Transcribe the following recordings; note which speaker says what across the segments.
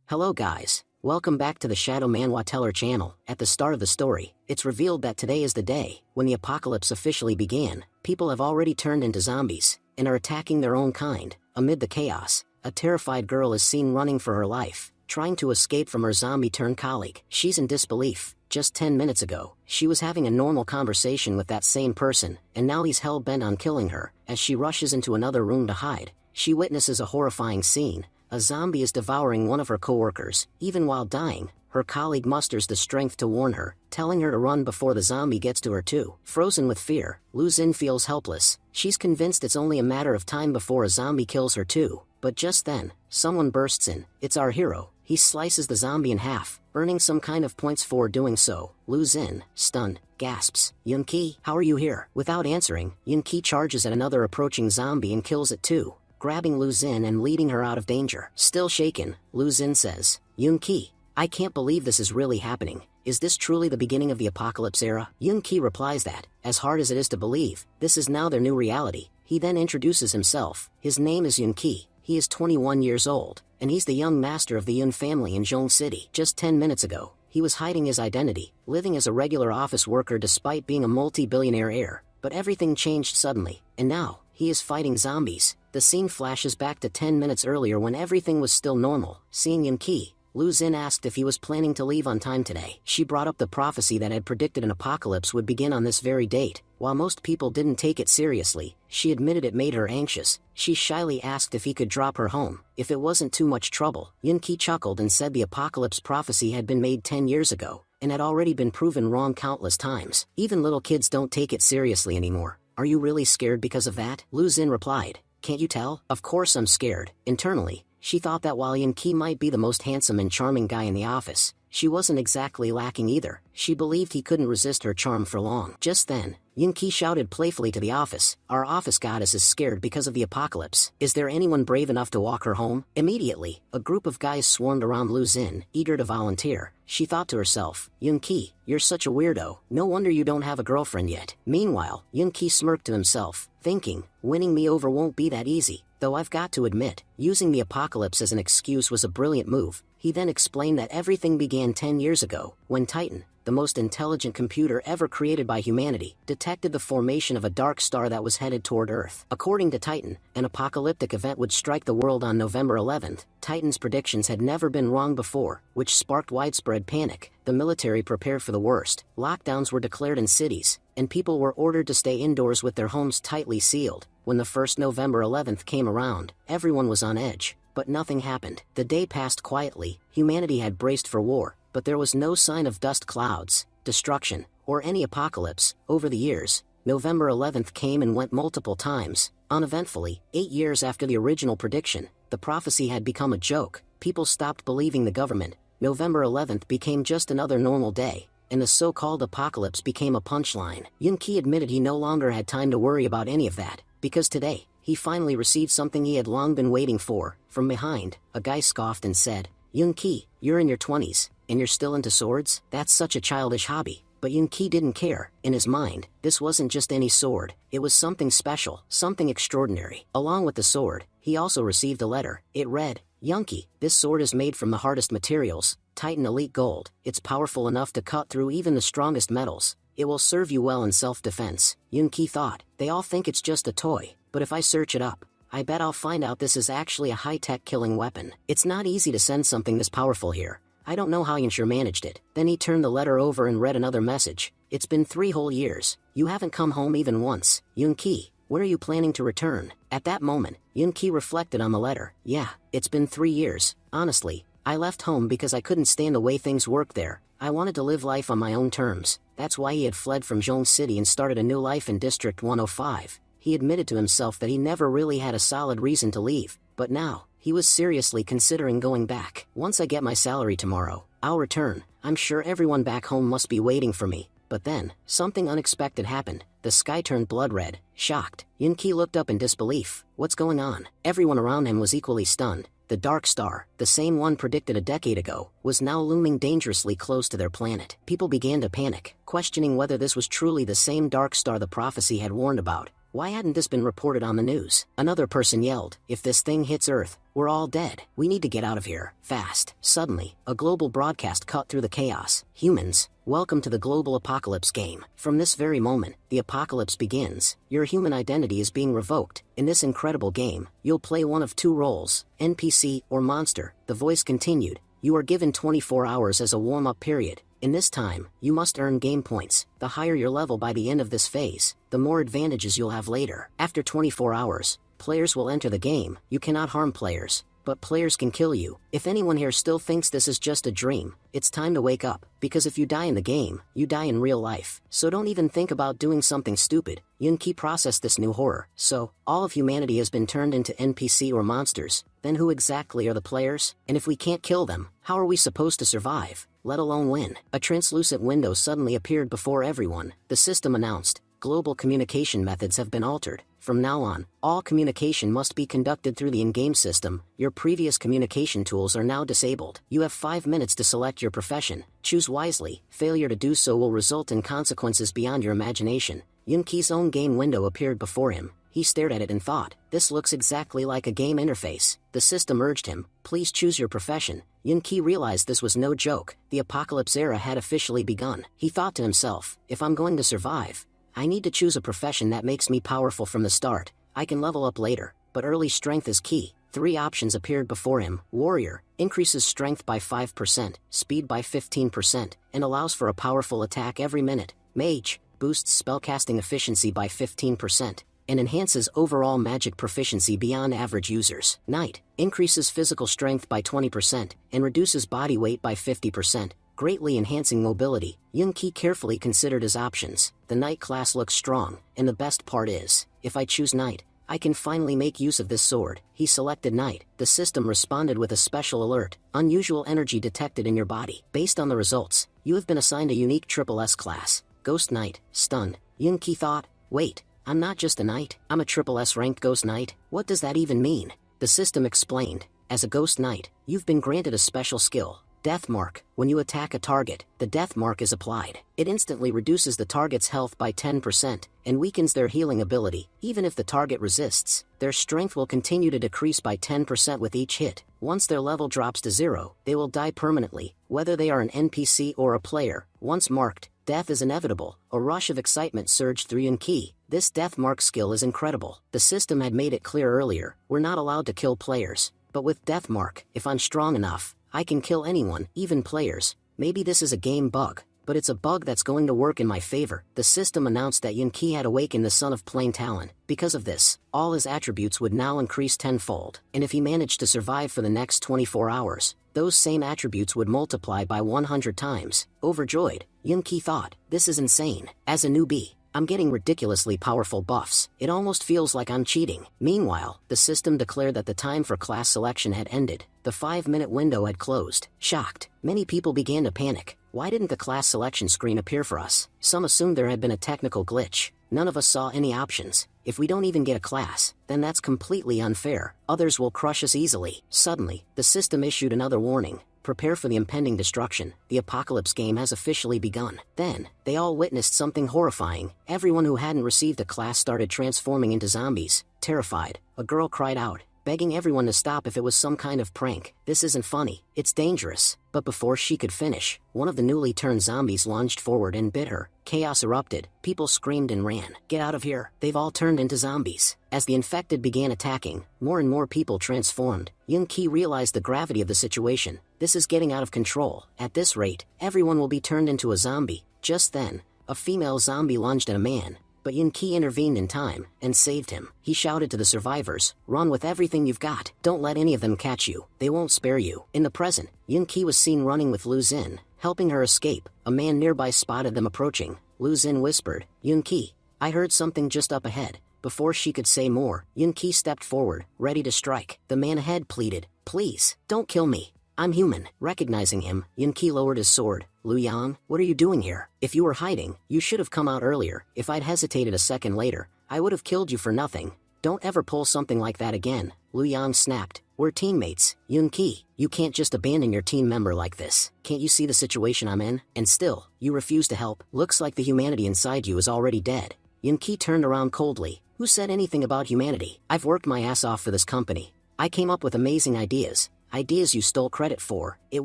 Speaker 1: Hello guys, welcome back to the Shadow Manhwa Teller channel. At the start of the story, it's revealed that today is the day when the apocalypse officially began. People have already turned into zombies and are attacking their own kind. Amid the chaos, a terrified girl is seen running for her life, trying to escape from her zombie-turned colleague. She's in disbelief. Just 10 minutes ago, she was having a normal conversation with that same person, and now he's hell-bent on killing her. As she rushes into another room to hide, she witnesses a horrifying scene. A zombie is devouring one of her coworkers. Even while dying, her colleague musters the strength to warn her, telling her to run before the zombie gets to her too. Frozen with fear, Lu Xin feels helpless. She's convinced it's only a matter of time before a zombie kills her too. But just then, someone bursts in. It's our hero. He slices the zombie in half, earning some kind of points for doing so. Lu Xin, stunned, gasps, "Yun-Ki, how are you here?" Without answering, Yun-Ki charges at another approaching zombie and kills it too, grabbing Lu Xin and leading her out of danger. Still shaken, Lu Xin says, "Yun-Ki, I can't believe this is really happening. Is this truly the beginning of the apocalypse era?" Yun-Ki replies that, as hard as it is to believe, this is now their new reality. He then introduces himself. His name is Yun-Ki. He is 21 years old, and he's the young master of the Yun family in Zhong City. Just 10 minutes ago, he was hiding his identity, living as a regular office worker despite being a multi-billionaire heir. But everything changed suddenly, and now, he is fighting zombies. The scene flashes back to 10 minutes earlier when everything was still normal. Seeing Yun-Ki, Lu Xin asked if he was planning to leave on time today. She brought up the prophecy that had predicted an apocalypse would begin on this very date. While most people didn't take it seriously, she admitted it made her anxious. She shyly asked if he could drop her home, if it wasn't too much trouble. Yun-Ki chuckled and said the apocalypse prophecy had been made 10 years ago, and had already been proven wrong countless times. Even little kids don't take it seriously anymore. Are you really scared because of that? Lu Xin replied, "Can't you tell? Of course I'm scared." Internally, she thought that while Yun-Ki might be the most handsome and charming guy in the office, she wasn't exactly lacking either. She believed he couldn't resist her charm for long. Just then, Yun-Ki shouted playfully to the office, "Our office goddess is scared because of the apocalypse. Is there anyone brave enough to walk her home?" Immediately, a group of guys swarmed around Lu Xin, eager to volunteer. She thought to herself, "Yun-Ki, you're such a weirdo. No wonder you don't have a girlfriend yet." Meanwhile, Yun-Ki smirked to himself, thinking, winning me over won't be that easy. Though I've got to admit, using the apocalypse as an excuse was a brilliant move. He then explained that everything began 10 years ago, when Titan, the most intelligent computer ever created by humanity, detected the formation of a dark star that was headed toward Earth. According to Titan, an apocalyptic event would strike the world on November 11th. Titan's predictions had never been wrong before, which sparked widespread panic. The military prepared for the worst. Lockdowns were declared in cities, and people were ordered to stay indoors with their homes tightly sealed. When the first November 11th came around, everyone was on edge. But nothing happened. The day passed quietly. Humanity had braced for war, but there was no sign of dust clouds, destruction, or any apocalypse. Over the years, November 11th came and went multiple times. Uneventfully, 8 years after the original prediction, the prophecy had become a joke. People stopped believing the government. November 11th became just another normal day, and the so-called apocalypse became a punchline. Yun-Ki admitted he no longer had time to worry about any of that, because today, he finally received something he had long been waiting for. From behind, a guy scoffed and said, "Yun-Ki, you're in your 20s, and you're still into swords? That's such a childish hobby." But Yun-Ki didn't care. In his mind, this wasn't just any sword. It was something special, something extraordinary. Along with the sword, he also received a letter. It read, "Yun-Ki, this sword is made from the hardest materials, Titan Elite Gold. It's powerful enough to cut through even the strongest metals. It will serve you well in self-defense." Yun-Ki thought, they all think it's just a toy, but if I search it up, I bet I'll find out this is actually a high-tech killing weapon. It's not easy to send something this powerful here. I don't know how Yunsure managed it. Then he turned the letter over and read another message. "It's been 3 whole years. You haven't come home even once. Yun-Ki, where are you planning to return?" At that moment, Yun-Ki reflected on the letter. "Yeah, it's been 3 years. Honestly, I left home because I couldn't stand the way things worked there. I wanted to live life on my own terms." That's why he had fled from Zhong City and started a new life in District 105. He admitted to himself that he never really had a solid reason to leave, but now, he was seriously considering going back. "Once I get my salary tomorrow, I'll return. I'm sure everyone back home must be waiting for me." But then, something unexpected happened. The sky turned blood red. Shocked, Yun-Ki looked up in disbelief. What's going on? Everyone around him was equally stunned. The dark star, the same one predicted a decade ago, was now looming dangerously close to their planet. People began to panic, questioning whether this was truly the same dark star the prophecy had warned about. Why hadn't this been reported on the news? Another person yelled, if this thing hits Earth, we're all dead. We need to get out of here, fast. Suddenly, a global broadcast cut through the chaos. Humans, welcome to the global apocalypse game. From this very moment, the apocalypse begins. Your human identity is being revoked. In this incredible game, you'll play one of two roles, NPC or monster. The voice continued. You are given 24 hours as a warm-up period. In this time, you must earn game points. The higher your level by the end of this phase, the more advantages you'll have later. After 24 hours, players will enter the game. You cannot harm players, but players can kill you. If anyone here still thinks this is just a dream, it's time to wake up, because if you die in the game, you die in real life. So don't even think about doing something stupid. Yunki processed this new horror. So, all of humanity has been turned into NPC or monsters. Then who exactly are the players? And if we can't kill them, how are we supposed to survive, let alone win? A translucent window suddenly appeared before everyone. The system announced, global communication methods have been altered. From now on, all communication must be conducted through the in-game system. Your previous communication tools are now disabled. You have 5 minutes to select your profession. Choose wisely. Failure to do so will result in consequences beyond your imagination. Yunki's own game window appeared before him. He stared at it and thought, this looks exactly like a game interface. The system urged him, please choose your profession. Yunki realized this was no joke. The apocalypse era had officially begun. He thought to himself, if I'm going to survive, I need to choose a profession that makes me powerful from the start. I can level up later, but early strength is key. 3 options appeared before him. Warrior, increases strength by 5%, speed by 15%, and allows for a powerful attack every minute. Mage, boosts spellcasting efficiency by 15%, and enhances overall magic proficiency beyond average users. Knight, increases physical strength by 20%, and reduces body weight by 50%. Greatly enhancing mobility. Yunki carefully considered his options. The Knight class looks strong, and the best part is, if I choose Knight, I can finally make use of this sword. He selected Knight. The system responded with a special alert. Unusual energy detected in your body. Based on the results, you have been assigned a unique triple S class. Ghost Knight. Stunned, Yunki thought, wait, I'm not just a Knight, I'm a triple S ranked Ghost Knight. What does that even mean? The system explained, as a Ghost Knight, you've been granted a special skill. Death Mark. When you attack a target, the Death Mark is applied. It instantly reduces the target's health by 10% and weakens their healing ability. Even if the target resists, their strength will continue to decrease by 10% with each hit. Once their level drops to 0, they will die permanently, whether they are an NPC or a player. Once marked, death is inevitable. A rush of excitement surged through Yunki. This Death Mark skill is incredible. The system had made it clear earlier, we're not allowed to kill players. But with Death Mark, if I'm strong enough, I can kill anyone, even players. Maybe this is a game bug, but it's a bug that's going to work in my favor. The system announced that Yunki had awakened the Son of Plain Talon. Because of this, all his attributes would now increase tenfold, and if he managed to survive for the next 24 hours, those same attributes would multiply by 100 times. Overjoyed, Yunki thought, this is insane. As a newbie, I'm getting ridiculously powerful buffs. It almost feels like I'm cheating. Meanwhile, the system declared that the time for class selection had ended. The 5-minute window had closed. Shocked, many people began to panic. Why didn't the class selection screen appear for us? Some assumed there had been a technical glitch. None of us saw any options. If we don't even get a class, then that's completely unfair. Others will crush us easily. Suddenly, the system issued another warning. Prepare for the impending destruction. The apocalypse game has officially begun. Then, they all witnessed something horrifying. Everyone who hadn't received a class started transforming into zombies. Terrified, a girl cried out, begging everyone to stop if it was some kind of prank. This isn't funny, it's dangerous. But before she could finish, one of the newly turned zombies lunged forward and bit her. Chaos erupted, people screamed and ran. Get out of here, they've all turned into zombies. As the infected began attacking, more and more people transformed. Yunki realized the gravity of the situation. This is getting out of control. At this rate, everyone will be turned into a zombie. Just then, a female zombie lunged at a man. But Yunki intervened in time, and saved him. He shouted to the survivors, run with everything you've got. Don't let any of them catch you. They won't spare you. In the present, Yunki was seen running with Lu Xin, helping her escape. A man nearby spotted them approaching. Lu Xin whispered, Yunki, I heard something just up ahead. Before she could say more, Yunki stepped forward, ready to strike. The man ahead pleaded, please, don't kill me. I'm human. Recognizing him, Yunki lowered his sword. Lu Yang, what are you doing here? If you were hiding, you should have come out earlier. If I'd hesitated a second later, I would have killed you for nothing. Don't ever pull something like that again. Lu Yang snapped. We're teammates. Yunki, you can't just abandon your team member like this. Can't you see the situation I'm in? And still, you refuse to help. Looks like the humanity inside you is already dead. Yunki turned around coldly. Who said anything about humanity? I've worked my ass off for this company. I came up with amazing ideas. Ideas you stole credit for. It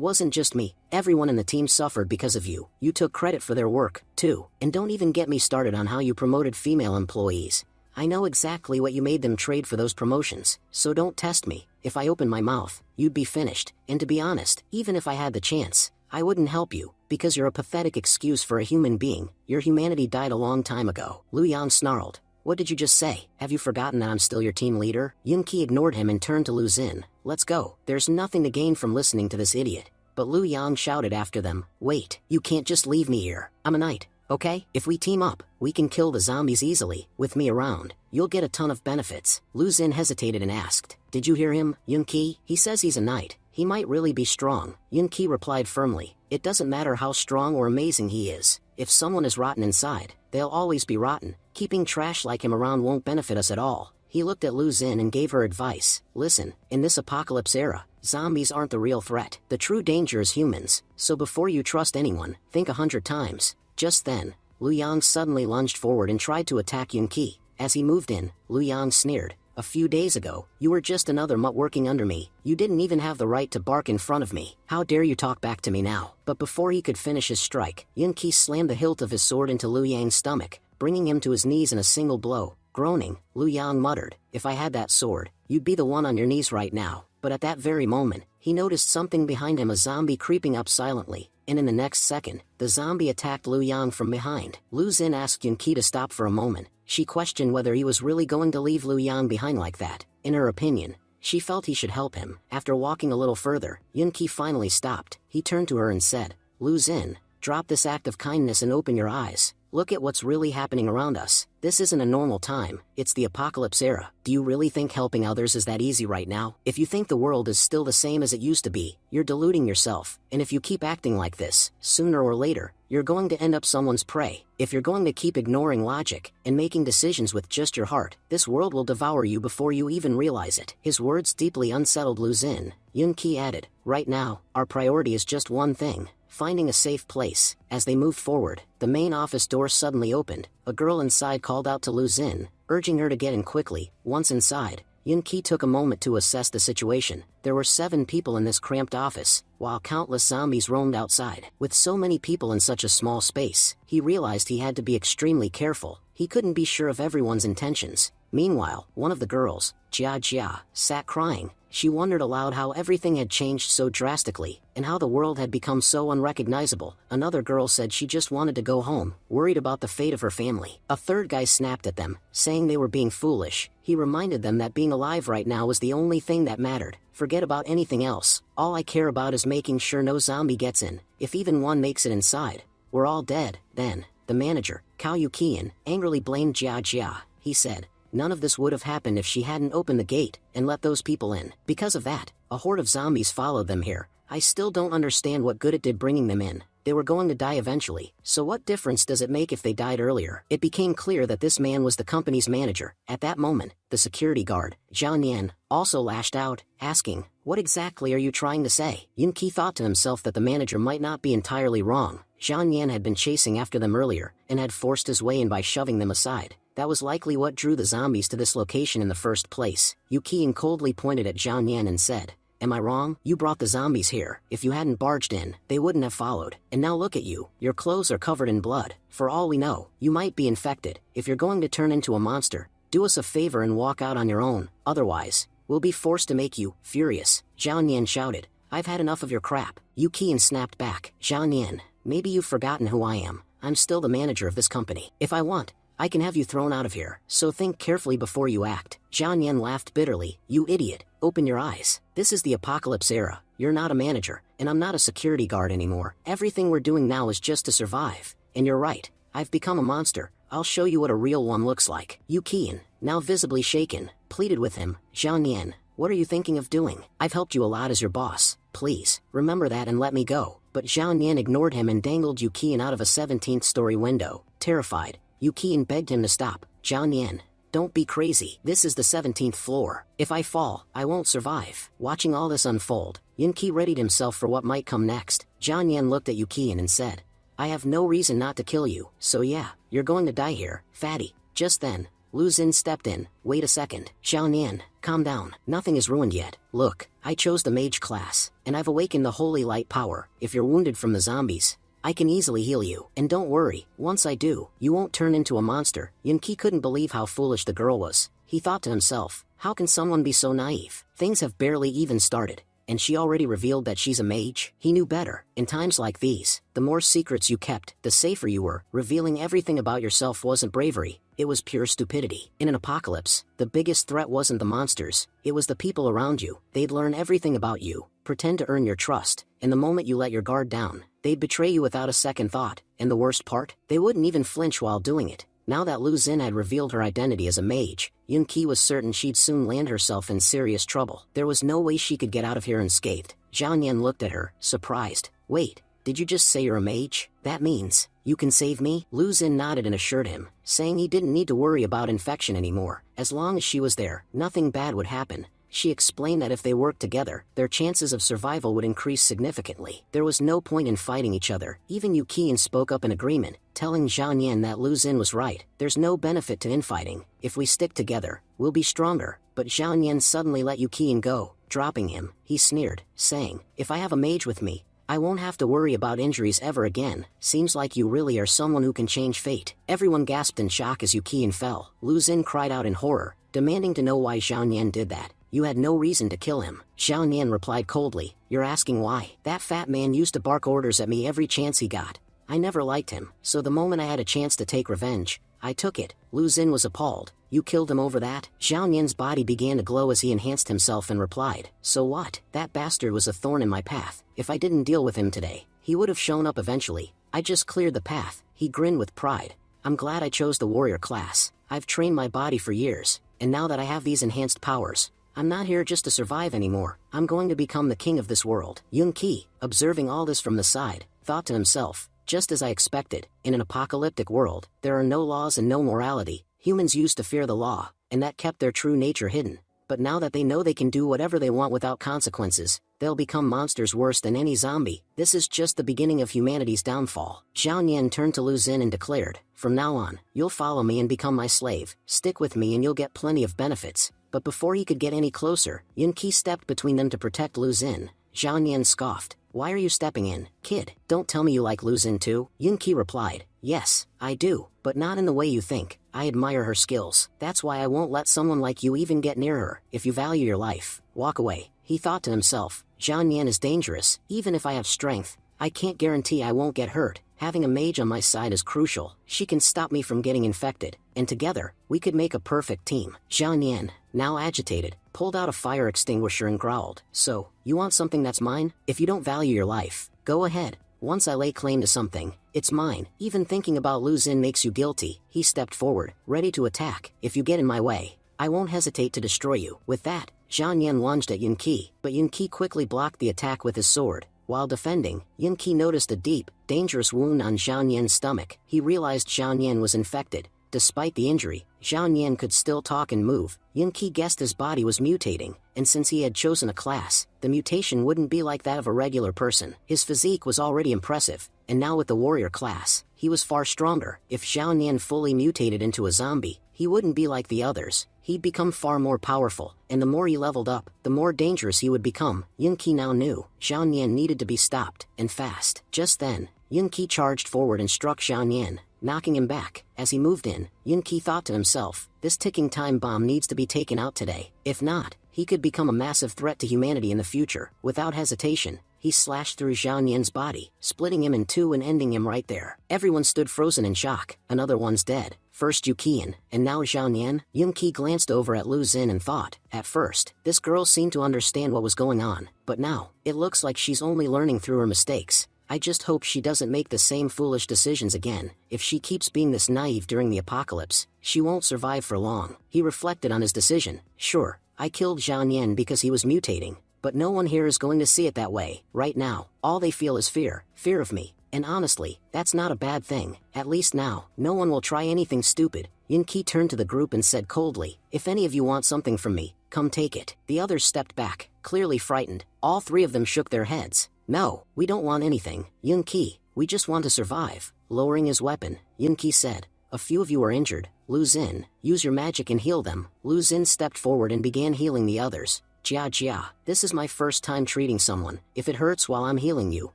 Speaker 1: wasn't just me. Everyone in the team suffered because of you. You took credit for their work, too. And don't even get me started on how you promoted female employees. I know exactly what you made them trade for those promotions, so don't test me. If I opened my mouth, you'd be finished. And to be honest, even if I had the chance, I wouldn't help you, because you're a pathetic excuse for a human being. Your humanity died a long time ago. Lu Yang snarled. What did you just say? Have you forgotten that I'm still your team leader? Yun-Ki ignored him and turned to Lu Xin. Let's go. There's nothing to gain from listening to this idiot. But Lu Yang shouted after them. Wait, you can't just leave me here. I'm a knight, okay? If we team up, we can kill the zombies easily. With me around, you'll get a ton of benefits. Lu Xin hesitated and asked. Did you hear him, Yun-Ki? He says he's a knight. He might really be strong. Yun-Ki replied firmly. It doesn't matter how strong or amazing he is. If someone is rotten inside, they'll always be rotten. Keeping trash like him around won't benefit us at all. He looked at Lu Xin and gave her advice. Listen, in this apocalypse era, zombies aren't the real threat. The true danger is humans. So before you trust anyone, think 100 times. Just then, Lu Yang suddenly lunged forward and tried to attack Yun-Ki. As he moved in, Lu Yang sneered. A few days ago, you were just another mutt working under me. You didn't even have the right to bark in front of me. How dare you talk back to me now? But before he could finish his strike, Yun-Ki slammed the hilt of his sword into Lu Yang's stomach, bringing him to his knees in a single blow. Groaning, Lu Yang muttered, if I had that sword, you'd be the one on your knees right now. But at that very moment, he noticed something behind him, a zombie creeping up silently, and in the next second, the zombie attacked Lu Yang from behind. Lu Xin asked Yun-Ki to stop for a moment. She questioned whether he was really going to leave Lu Yang behind like that. In her opinion, she felt he should help him. After walking a little further, Yun-Ki finally stopped. He turned to her and said, Lu Xin, drop this act of kindness and open your eyes. Look at what's really happening around us. This isn't a normal time, it's the apocalypse era. Do you really think helping others is that easy right now? If you think the world is still the same as it used to be, you're deluding yourself. And if you keep acting like this, sooner or later, you're going to end up someone's prey. If you're going to keep ignoring logic and making decisions with just your heart, this world will devour you before you even realize it. His words deeply unsettled Lu Xin. Yun-Ki added, right now, our priority is just one thing. Finding a safe place. As they moved forward, the main office door suddenly opened. A girl inside called out to Lu Xin, urging her to get in quickly. Once inside, Yun-Ki took a moment to assess the situation. There were 7 people in this cramped office, while countless zombies roamed outside. With so many people in such a small space, he realized he had to be extremely careful. He couldn't be sure of everyone's intentions. Meanwhile, one of the girls, Jia Jia, sat crying. She wondered aloud how everything had changed so drastically, and how the world had become so unrecognizable. Another girl said she just wanted to go home, worried about the fate of her family. A third guy snapped at them, saying they were being foolish. He reminded them that being alive right now was the only thing that mattered. Forget about anything else. All I care about is making sure no zombie gets in. If even one makes it inside, we're all dead. Then, the manager, Cao Yuqian, angrily blamed Jia Jia. He said, none of this would have happened if she hadn't opened the gate and let those people in. Because of that, a horde of zombies followed them here. I still don't understand what good it did bringing them in. They were going to die eventually, so what difference does it make if they died earlier? It became clear that this man was the company's manager. At that moment, the security guard, Zhang Yan, also lashed out, asking, what exactly are you trying to say? Yun-Ki thought to himself that the manager might not be entirely wrong. Zhang Yan had been chasing after them earlier, and had forced his way in by shoving them aside. That was likely what drew the zombies to this location in the first place. Yuqian coldly pointed at Zhang Yan and said, am I wrong? You brought the zombies here. If you hadn't barged in, they wouldn't have followed. And now look at you. Your clothes are covered in blood. For all we know, you might be infected. If you're going to turn into a monster, do us a favor and walk out on your own. Otherwise, we'll be forced to make you furious. Zhang Yan shouted, I've had enough of your crap. Yuqian snapped back. Zhang Yan, maybe you've forgotten who I am. I'm still the manager of this company. If I want, I can have you thrown out of here, so think carefully before you act. Zhang Yan laughed bitterly. You idiot, open your eyes. This is the apocalypse era. You're not a manager, and I'm not a security guard anymore. Everything we're doing now is just to survive. And you're right, I've become a monster. I'll show you what a real one looks like. Yuqian, now visibly shaken, pleaded with him. Zhang Yan, what are you thinking of doing? I've helped you a lot as your boss. Please, remember that and let me go. But Zhang Yan ignored him and dangled Yuqian out of a 17th-story window. Terrified, Yuqian begged him to stop. Zhang Yan, don't be crazy. This is the 17th floor. If I fall, I won't survive. Watching all this unfold, Yun-Ki readied himself for what might come next. Zhang Yan looked at Yuqian and said, I have no reason not to kill you, so yeah, you're going to die here, fatty. Just then, Lu Xin stepped in. Wait a second. Xiaonian, calm down. Nothing is ruined yet. Look, I chose the mage class, and I've awakened the holy light power. If you're wounded from the zombies, I can easily heal you. And don't worry, once I do, you won't turn into a monster. Yunqi couldn't believe how foolish the girl was. He thought to himself, how can someone be so naive? Things have barely even started, and she already revealed that she's a mage? He knew better. In times like these, the more secrets you kept, the safer you were. Revealing everything about yourself wasn't bravery, it was pure stupidity. In an apocalypse, the biggest threat wasn't the monsters, it was the people around you. They'd learn everything about you, pretend to earn your trust, and the moment you let your guard down, they'd betray you without a second thought. And the worst part? They wouldn't even flinch while doing it. Now that Lu Xin had revealed her identity as a mage, Yunqi was certain she'd soon land herself in serious trouble. There was no way she could get out of here unscathed. Xiaonian looked at her, surprised. Wait, did you just say you're a mage? That means you can save me? Lu Xin nodded and assured him, saying he didn't need to worry about infection anymore. As long as she was there, nothing bad would happen. She explained that if they worked together, their chances of survival would increase significantly. There was no point in fighting each other. Even Yu Qian spoke up in agreement, telling Xiaonian that Lu Xin was right. There's no benefit to infighting. If we stick together, we'll be stronger. But Xiaonian suddenly let Yu Qian go, dropping him. He sneered, saying, if I have a mage with me, I won't have to worry about injuries ever again. Seems like you really are someone who can change fate. Everyone gasped in shock as Yu Qian fell. Lu Xin cried out in horror, demanding to know why Xiaonian did that. You had no reason to kill him. Xiaonian replied coldly, you're asking why? That fat man used to bark orders at me every chance he got. I never liked him, so the moment I had a chance to take revenge, I took it. Lu Xin was appalled. You killed him over that? Xiaonian's body began to glow as he enhanced himself and replied, so what? That bastard was a thorn in my path. If I didn't deal with him today, he would have shown up eventually. I just cleared the path. He grinned with pride. I'm glad I chose the warrior class. I've trained my body for years, and now that I have these enhanced powers, I'm not here just to survive anymore. I'm going to become the king of this world. Yunqi, observing all this from the side, thought to himself, just as I expected, in an apocalyptic world, there are no laws and no morality. Humans used to fear the law, and that kept their true nature hidden. But now that they know they can do whatever they want without consequences, they'll become monsters worse than any zombie. This is just the beginning of humanity's downfall. Xiaonian turned to Lu Xin and declared, from now on, you'll follow me and become my slave. Stick with me and you'll get plenty of benefits. But before he could get any closer, Yunqi stepped between them to protect Lu Xin. Xiaonian scoffed. Why are you stepping in? Kid, don't tell me you like Lu Xin too? Yunqi replied, yes, I do, but not in the way you think. I admire her skills. That's why I won't let someone like you even get near her. If you value your life, walk away. He thought to himself, Xiaonian is dangerous. Even if I have strength, I can't guarantee I won't get hurt. Having a mage on my side is crucial. She can stop me from getting infected, and together, we could make a perfect team. Xiaonian, now agitated, pulled out a fire extinguisher and growled, so, you want something that's mine? If you don't value your life, go ahead. Once I lay claim to something, it's mine. Even thinking about Lu Xin makes you guilty. He stepped forward, ready to attack. If you get in my way, I won't hesitate to destroy you. With that, Xiaonian lunged at Yunqi, but Yunqi quickly blocked the attack with his sword. While defending, Yunqi noticed a deep, dangerous wound on Xiaonian's stomach. He realized Xiaonian was infected. Despite the injury, Xiaonian could still talk and move. Yunqi guessed his body was mutating, and since he had chosen a class, the mutation wouldn't be like that of a regular person. His physique was already impressive, and now with the warrior class, he was far stronger. If Xiaonian fully mutated into a zombie, he wouldn't be like the others. He'd become far more powerful, and the more he leveled up, the more dangerous he would become. Yunqi now knew Xiaonian needed to be stopped, and fast. Just then, Yunqi charged forward and struck Xiaonian, knocking him back. As he moved in, Yunqi thought to himself, this ticking time bomb needs to be taken out today. If not, he could become a massive threat to humanity in the future. Without hesitation, he slashed through Xiaonian's body, splitting him in two and ending him right there. Everyone stood frozen in shock. Another one's dead. First Yu Qian, and now Xiaonian. Yunqi glanced over at Lu Xin and thought, at first, this girl seemed to understand what was going on, but now, it looks like she's only learning through her mistakes. I just hope she doesn't make the same foolish decisions again. If she keeps being this naive during the apocalypse, she won't survive for long. He reflected on his decision. Sure, I killed Xiaonian because he was mutating, but no one here is going to see it that way. Right now, all they feel is fear. Fear of me. And honestly, that's not a bad thing. At least now, no one will try anything stupid. Yunqi turned to the group and said coldly, if any of you want something from me, come take it. The others stepped back, clearly frightened. All three of them shook their heads. No, we don't want anything. Yunqi, we just want to survive. Lowering his weapon, Yunqi said, A few of you are injured. Lu Xin, use your magic and heal them. Lu Xin stepped forward and began healing the others. Jia, this is my first time treating someone. If it hurts while I'm healing you,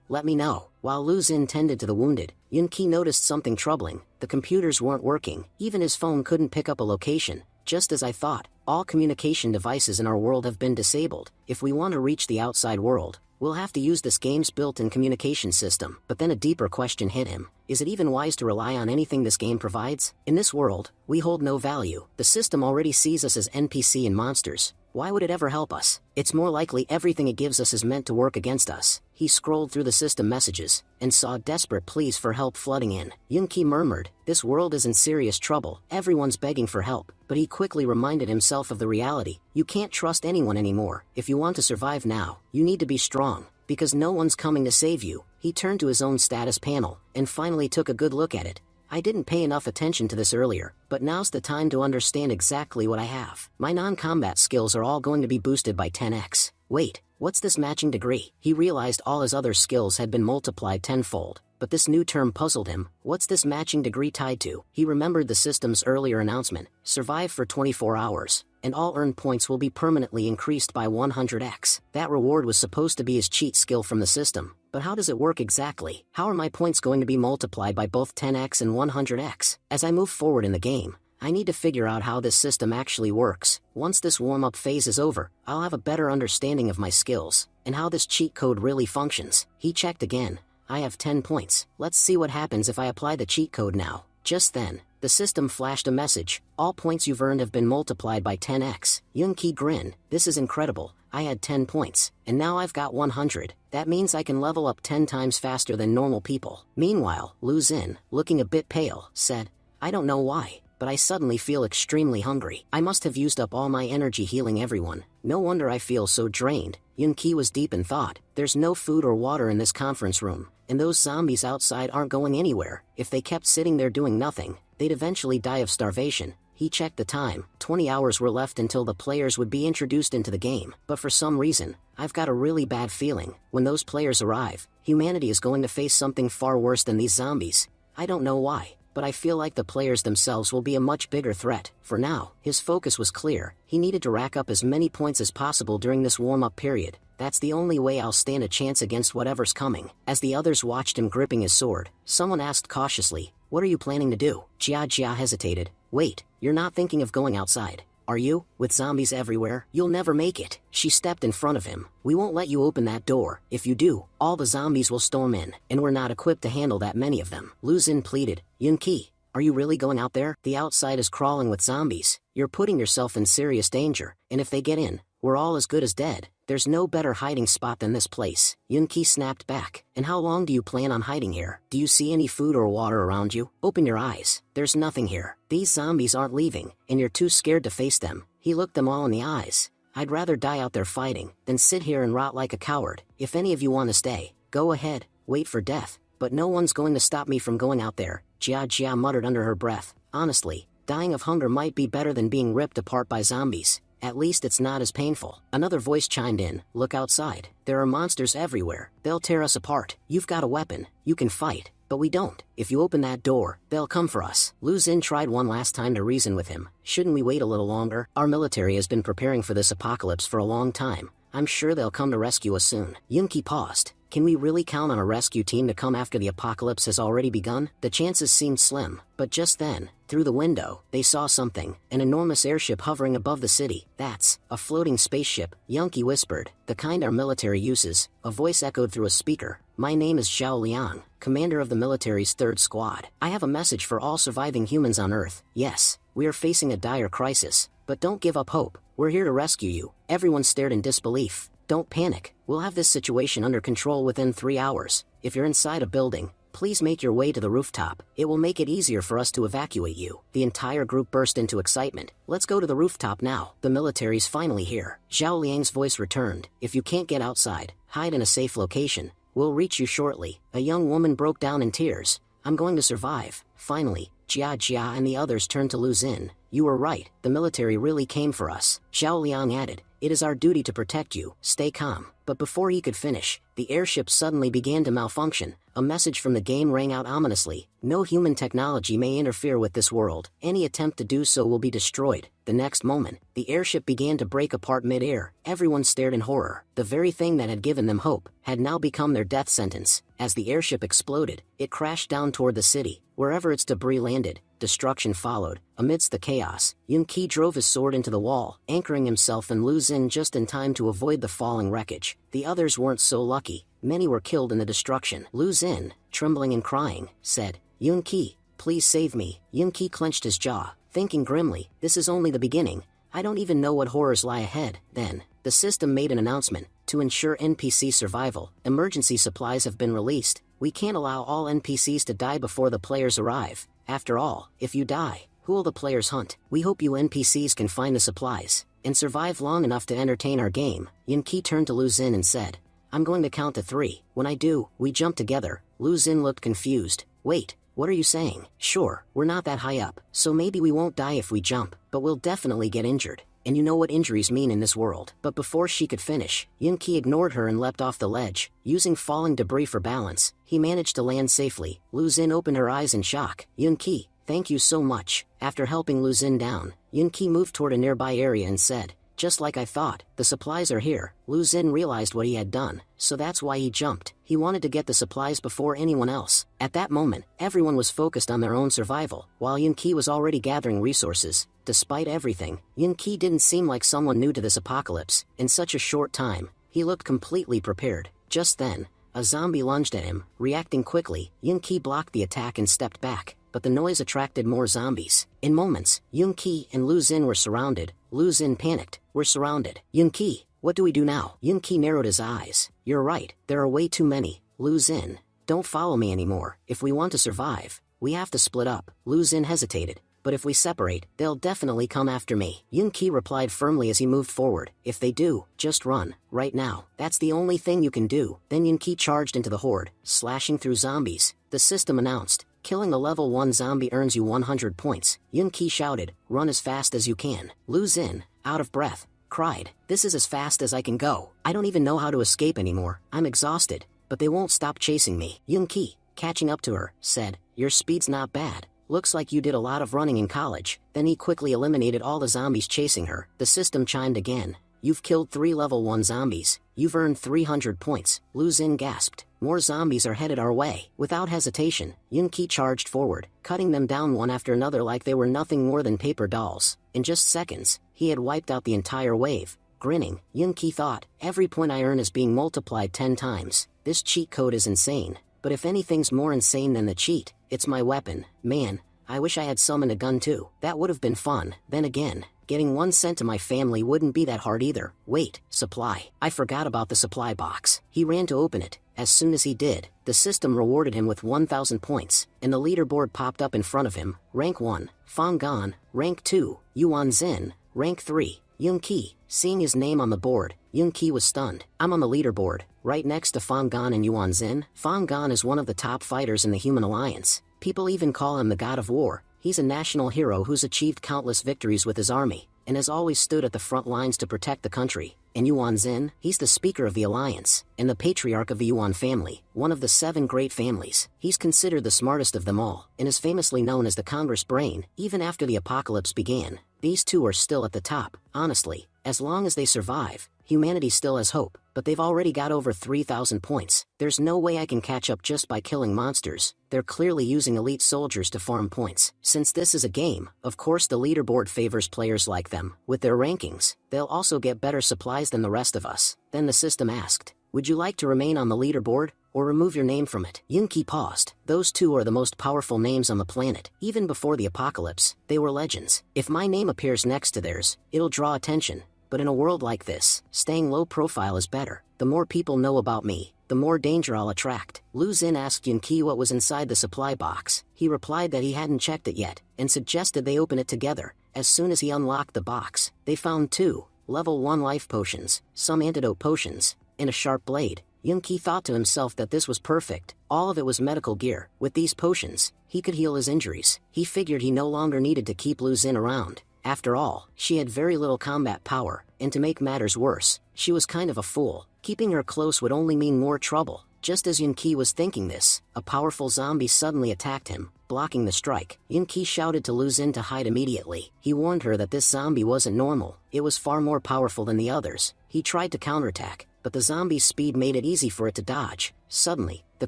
Speaker 1: let me know. While Lu Xin tended to the wounded, Yunqi noticed something troubling. The computers weren't working. Even his phone couldn't pick up a location. Just as I thought, all communication devices in our world have been disabled. If we want to reach the outside world, we'll have to use this game's built-in communication system. But then a deeper question hit him. Is it even wise to rely on anything this game provides? In this world, we hold no value. The system already sees us as NPC and monsters. Why would it ever help us? It's more likely everything it gives us is meant to work against us. He scrolled through the system messages, and saw desperate pleas for help flooding in. Yunqi murmured, this world is in serious trouble. Everyone's begging for help. But he quickly reminded himself of the reality. You can't trust anyone anymore. If you want to survive now, you need to be strong. Because no one's coming to save you. He turned to his own status panel, and finally took a good look at it. I didn't pay enough attention to this earlier, but now's the time to understand exactly what I have. My non-combat skills are all going to be boosted by 10x. Wait, what's this matching degree? He realized all his other skills had been multiplied tenfold, but this new term puzzled him. What's this matching degree tied to? He remembered the system's earlier announcement, survive for 24 hours, and all earned points will be permanently increased by 100x. That reward was supposed to be his cheat skill from the system. But how does it work exactly? How are my points going to be multiplied by both 10x and 100x? As I move forward in the game, I need to figure out how this system actually works. Once this warm-up phase is over, I'll have a better understanding of my skills, and how this cheat code really functions. He checked again. I have 10 points. Let's see what happens if I apply the cheat code now. Just then, the system flashed a message. All points you've earned have been multiplied by 10x. Yunqi grinned. This is incredible. I had 10 points, and now I've got 100. That means I can level up 10 times faster than normal people. Meanwhile, Lu Xin, looking a bit pale, said, I don't know why, but I suddenly feel extremely hungry. I must have used up all my energy healing everyone. No wonder I feel so drained. Yunqi was deep in thought. There's no food or water in this conference room, and those zombies outside aren't going anywhere. If they kept sitting there doing nothing, they'd eventually die of starvation. He checked the time. 20 hours were left until the players would be introduced into the game. But for some reason, I've got a really bad feeling. When those players arrive, humanity is going to face something far worse than these zombies. I don't know why, but I feel like the players themselves will be a much bigger threat. For now, his focus was clear. He needed to rack up as many points as possible during this warm-up period. That's the only way I'll stand a chance against whatever's coming. As the others watched him gripping his sword, someone asked cautiously, what are you planning to do? Jia hesitated. Wait, you're not thinking of going outside, are you? With zombies everywhere, you'll never make it. She stepped in front of him. We won't let you open that door. If you do, all the zombies will storm in, and we're not equipped to handle that many of them. Lu Xin pleaded. Yunqi, are you really going out there? The outside is crawling with zombies. You're putting yourself in serious danger, and if they get in, we're all as good as dead. There's no better hiding spot than this place. Yunqi snapped back. And how long do you plan on hiding here? Do you see any food or water around you? Open your eyes. There's nothing here. These zombies aren't leaving, and you're too scared to face them. He looked them all in the eyes. I'd rather die out there fighting, than sit here and rot like a coward. If any of you want to stay, go ahead, wait for death. But no one's going to stop me from going out there, Jia muttered under her breath. Honestly, dying of hunger might be better than being ripped apart by zombies. At least it's not as painful. Another voice chimed in. Look outside. There are monsters everywhere. They'll tear us apart. You've got a weapon. You can fight. But we don't. If you open that door, they'll come for us. Lu Xin tried one last time to reason with him. Shouldn't we wait a little longer? Our military has been preparing for this apocalypse for a long time. I'm sure they'll come to rescue us soon. Yunqi paused. Can we really count on a rescue team to come after the apocalypse has already begun? The chances seemed slim, but just then, through the window, they saw something, an enormous airship hovering above the city. That's a floating spaceship, Yunqi whispered, the kind our military uses. A voice echoed through a speaker. My name is Zhao Liang, commander of the military's 3rd Squad. I have a message for all surviving humans on Earth. Yes, we are facing a dire crisis, but don't give up hope. We're here to rescue you. Everyone stared in disbelief. Don't panic. We'll have this situation under control within 3 hours. If you're inside a building, please make your way to the rooftop. It will make it easier for us to evacuate you. The entire group burst into excitement. Let's go to the rooftop now. The military's finally here. Zhao Liang's voice returned. If you can't get outside, hide in a safe location. We'll reach you shortly. A young woman broke down in tears. I'm going to survive. Finally, Jia and the others turned to Lu Xin. You were right. The military really came for us. Zhao Liang added. It is our duty to protect you. Stay calm. But before he could finish, the airship suddenly began to malfunction. A message from the game rang out ominously. No human technology may interfere with this world. Any attempt to do so will be destroyed. The next moment, the airship began to break apart mid-air. Everyone stared in horror. The very thing that had given them hope had now become their death sentence. As the airship exploded, it crashed down toward the city. Wherever its debris landed, destruction followed. Amidst the chaos, Yun-Ki drove his sword into the wall, anchoring himself and Lu Xun just in time to avoid the falling wreckage. The others weren't so lucky. Many were killed in the destruction. Lu Xun, trembling and crying, said, "Yun-Ki, please save me." Yun-Ki clenched his jaw, thinking grimly, this is only the beginning. I don't even know what horrors lie ahead. Then, the system made an announcement. To ensure NPC survival, emergency supplies have been released. We can't allow all NPCs to die before the players arrive. After all, if you die, who will the players hunt? We hope you NPCs can find the supplies and survive long enough to entertain our game. Yun-Ki turned to Lu Xun and said, I'm going to count to 3. When I do, we jump together. Lu Xun looked confused. Wait, what are you saying? Sure, we're not that high up, so maybe we won't die if we jump, but we'll definitely get injured. And you know what injuries mean in this world. But before she could finish, Yun-Ki ignored her and leapt off the ledge. Using falling debris for balance, he managed to land safely. Lu Xun opened her eyes in shock. Yun-Ki, thank you so much. After helping Lu Xun down, Yun-Ki moved toward a nearby area and said, just like I thought, the supplies are here. Lu Xun realized what he had done, so that's why he jumped. He wanted to get the supplies before anyone else. At that moment, everyone was focused on their own survival, while Yun-Ki was already gathering resources. Despite everything, Yun-Ki didn't seem like someone new to this apocalypse. In such a short time, he looked completely prepared. Just then, a zombie lunged at him. Reacting quickly, Yun-Ki blocked the attack and stepped back, but the noise attracted more zombies. In moments, Yun-Ki and Lu Xun were surrounded. Lu Xun panicked. We're surrounded. Yun-Ki, what do we do now? Yun-Ki narrowed his eyes. You're right, there are way too many. Lu Xun, don't follow me anymore. If we want to survive, we have to split up. Lu Xun hesitated. But if we separate, they'll definitely come after me. Yun-Ki replied firmly as he moved forward. If they do, just run, right now. That's the only thing you can do. Then Yun-Ki charged into the horde, slashing through zombies. The system announced, killing a level 1 zombie earns you 100 points. Yun-Ki shouted, run as fast as you can. Lu Xun, out of breath, cried, this is as fast as I can go. I don't even know how to escape anymore. I'm exhausted, but they won't stop chasing me. Yun-Ki, catching up to her, said, your speed's not bad. Looks like you did a lot of running in college. Then he quickly eliminated all the zombies chasing her. The system chimed again. You've killed 3 level 1 zombies. You've earned 300 points. Lu Xun gasped. More zombies are headed our way. Without hesitation, Yun-Ki charged forward, cutting them down one after another like they were nothing more than paper dolls. In just seconds, he had wiped out the entire wave. Grinning, Yun-Ki thought, every point I earn is being multiplied 10 times. This cheat code is insane. But if anything's more insane than the cheat, it's my weapon. Man, I wish I had summoned a gun too. That would have been fun. Then again, getting 1 cent to my family wouldn't be that hard either. Wait, supply. I forgot about the supply box. He ran to open it. As soon as he did, the system rewarded him with 1,000 points, and the leaderboard popped up in front of him. Rank 1, Fang Gan. Rank 2, Yuan Zin. Rank 3, Yun-Ki. Seeing his name on the board, Yun-Ki was stunned. I'm on the leaderboard, right next to Fang Gan and Yuan Zin. Fang Gan is one of the top fighters in the Human Alliance. People even call him the God of War. He's a national hero who's achieved countless victories with his army, and has always stood at the front lines to protect the country. And Yuan Zin, he's the speaker of the Alliance, and the patriarch of the Yuan family, one of the 7 great families. He's considered the smartest of them all, and is famously known as the Congress brain. Even after the apocalypse began, these two are still at the top. Honestly, as long as they survive, humanity still has hope, but they've already got over 3,000 points. There's no way I can catch up just by killing monsters. They're clearly using elite soldiers to farm points. Since this is a game, of course the leaderboard favors players like them. With their rankings, they'll also get better supplies than the rest of us. Then the system asked, would you like to remain on the leaderboard, or remove your name from it? Yun-Ki paused. Those two are the most powerful names on the planet. Even before the apocalypse, they were legends. If my name appears next to theirs, it'll draw attention. But in a world like this, staying low profile is better. The more people know about me, the more danger I'll attract. Lu Xun asked Yun-Ki what was inside the supply box. He replied that he hadn't checked it yet, and suggested they open it together. As soon as he unlocked the box, they found 2 level 1 life potions, some antidote potions, and a sharp blade. Yun-Ki thought to himself that this was perfect. All of it was medical gear. With these potions, he could heal his injuries. He figured he no longer needed to keep Lu Xun around. After all, she had very little combat power, and to make matters worse, she was kind of a fool. Keeping her close would only mean more trouble. Just as Yunki was thinking this, a powerful zombie suddenly attacked him, blocking the strike. Yunki shouted to Lu Xun to hide immediately. He warned her that this zombie wasn't normal, it was far more powerful than the others. He tried to counterattack, but the zombie's speed made it easy for it to dodge. Suddenly, the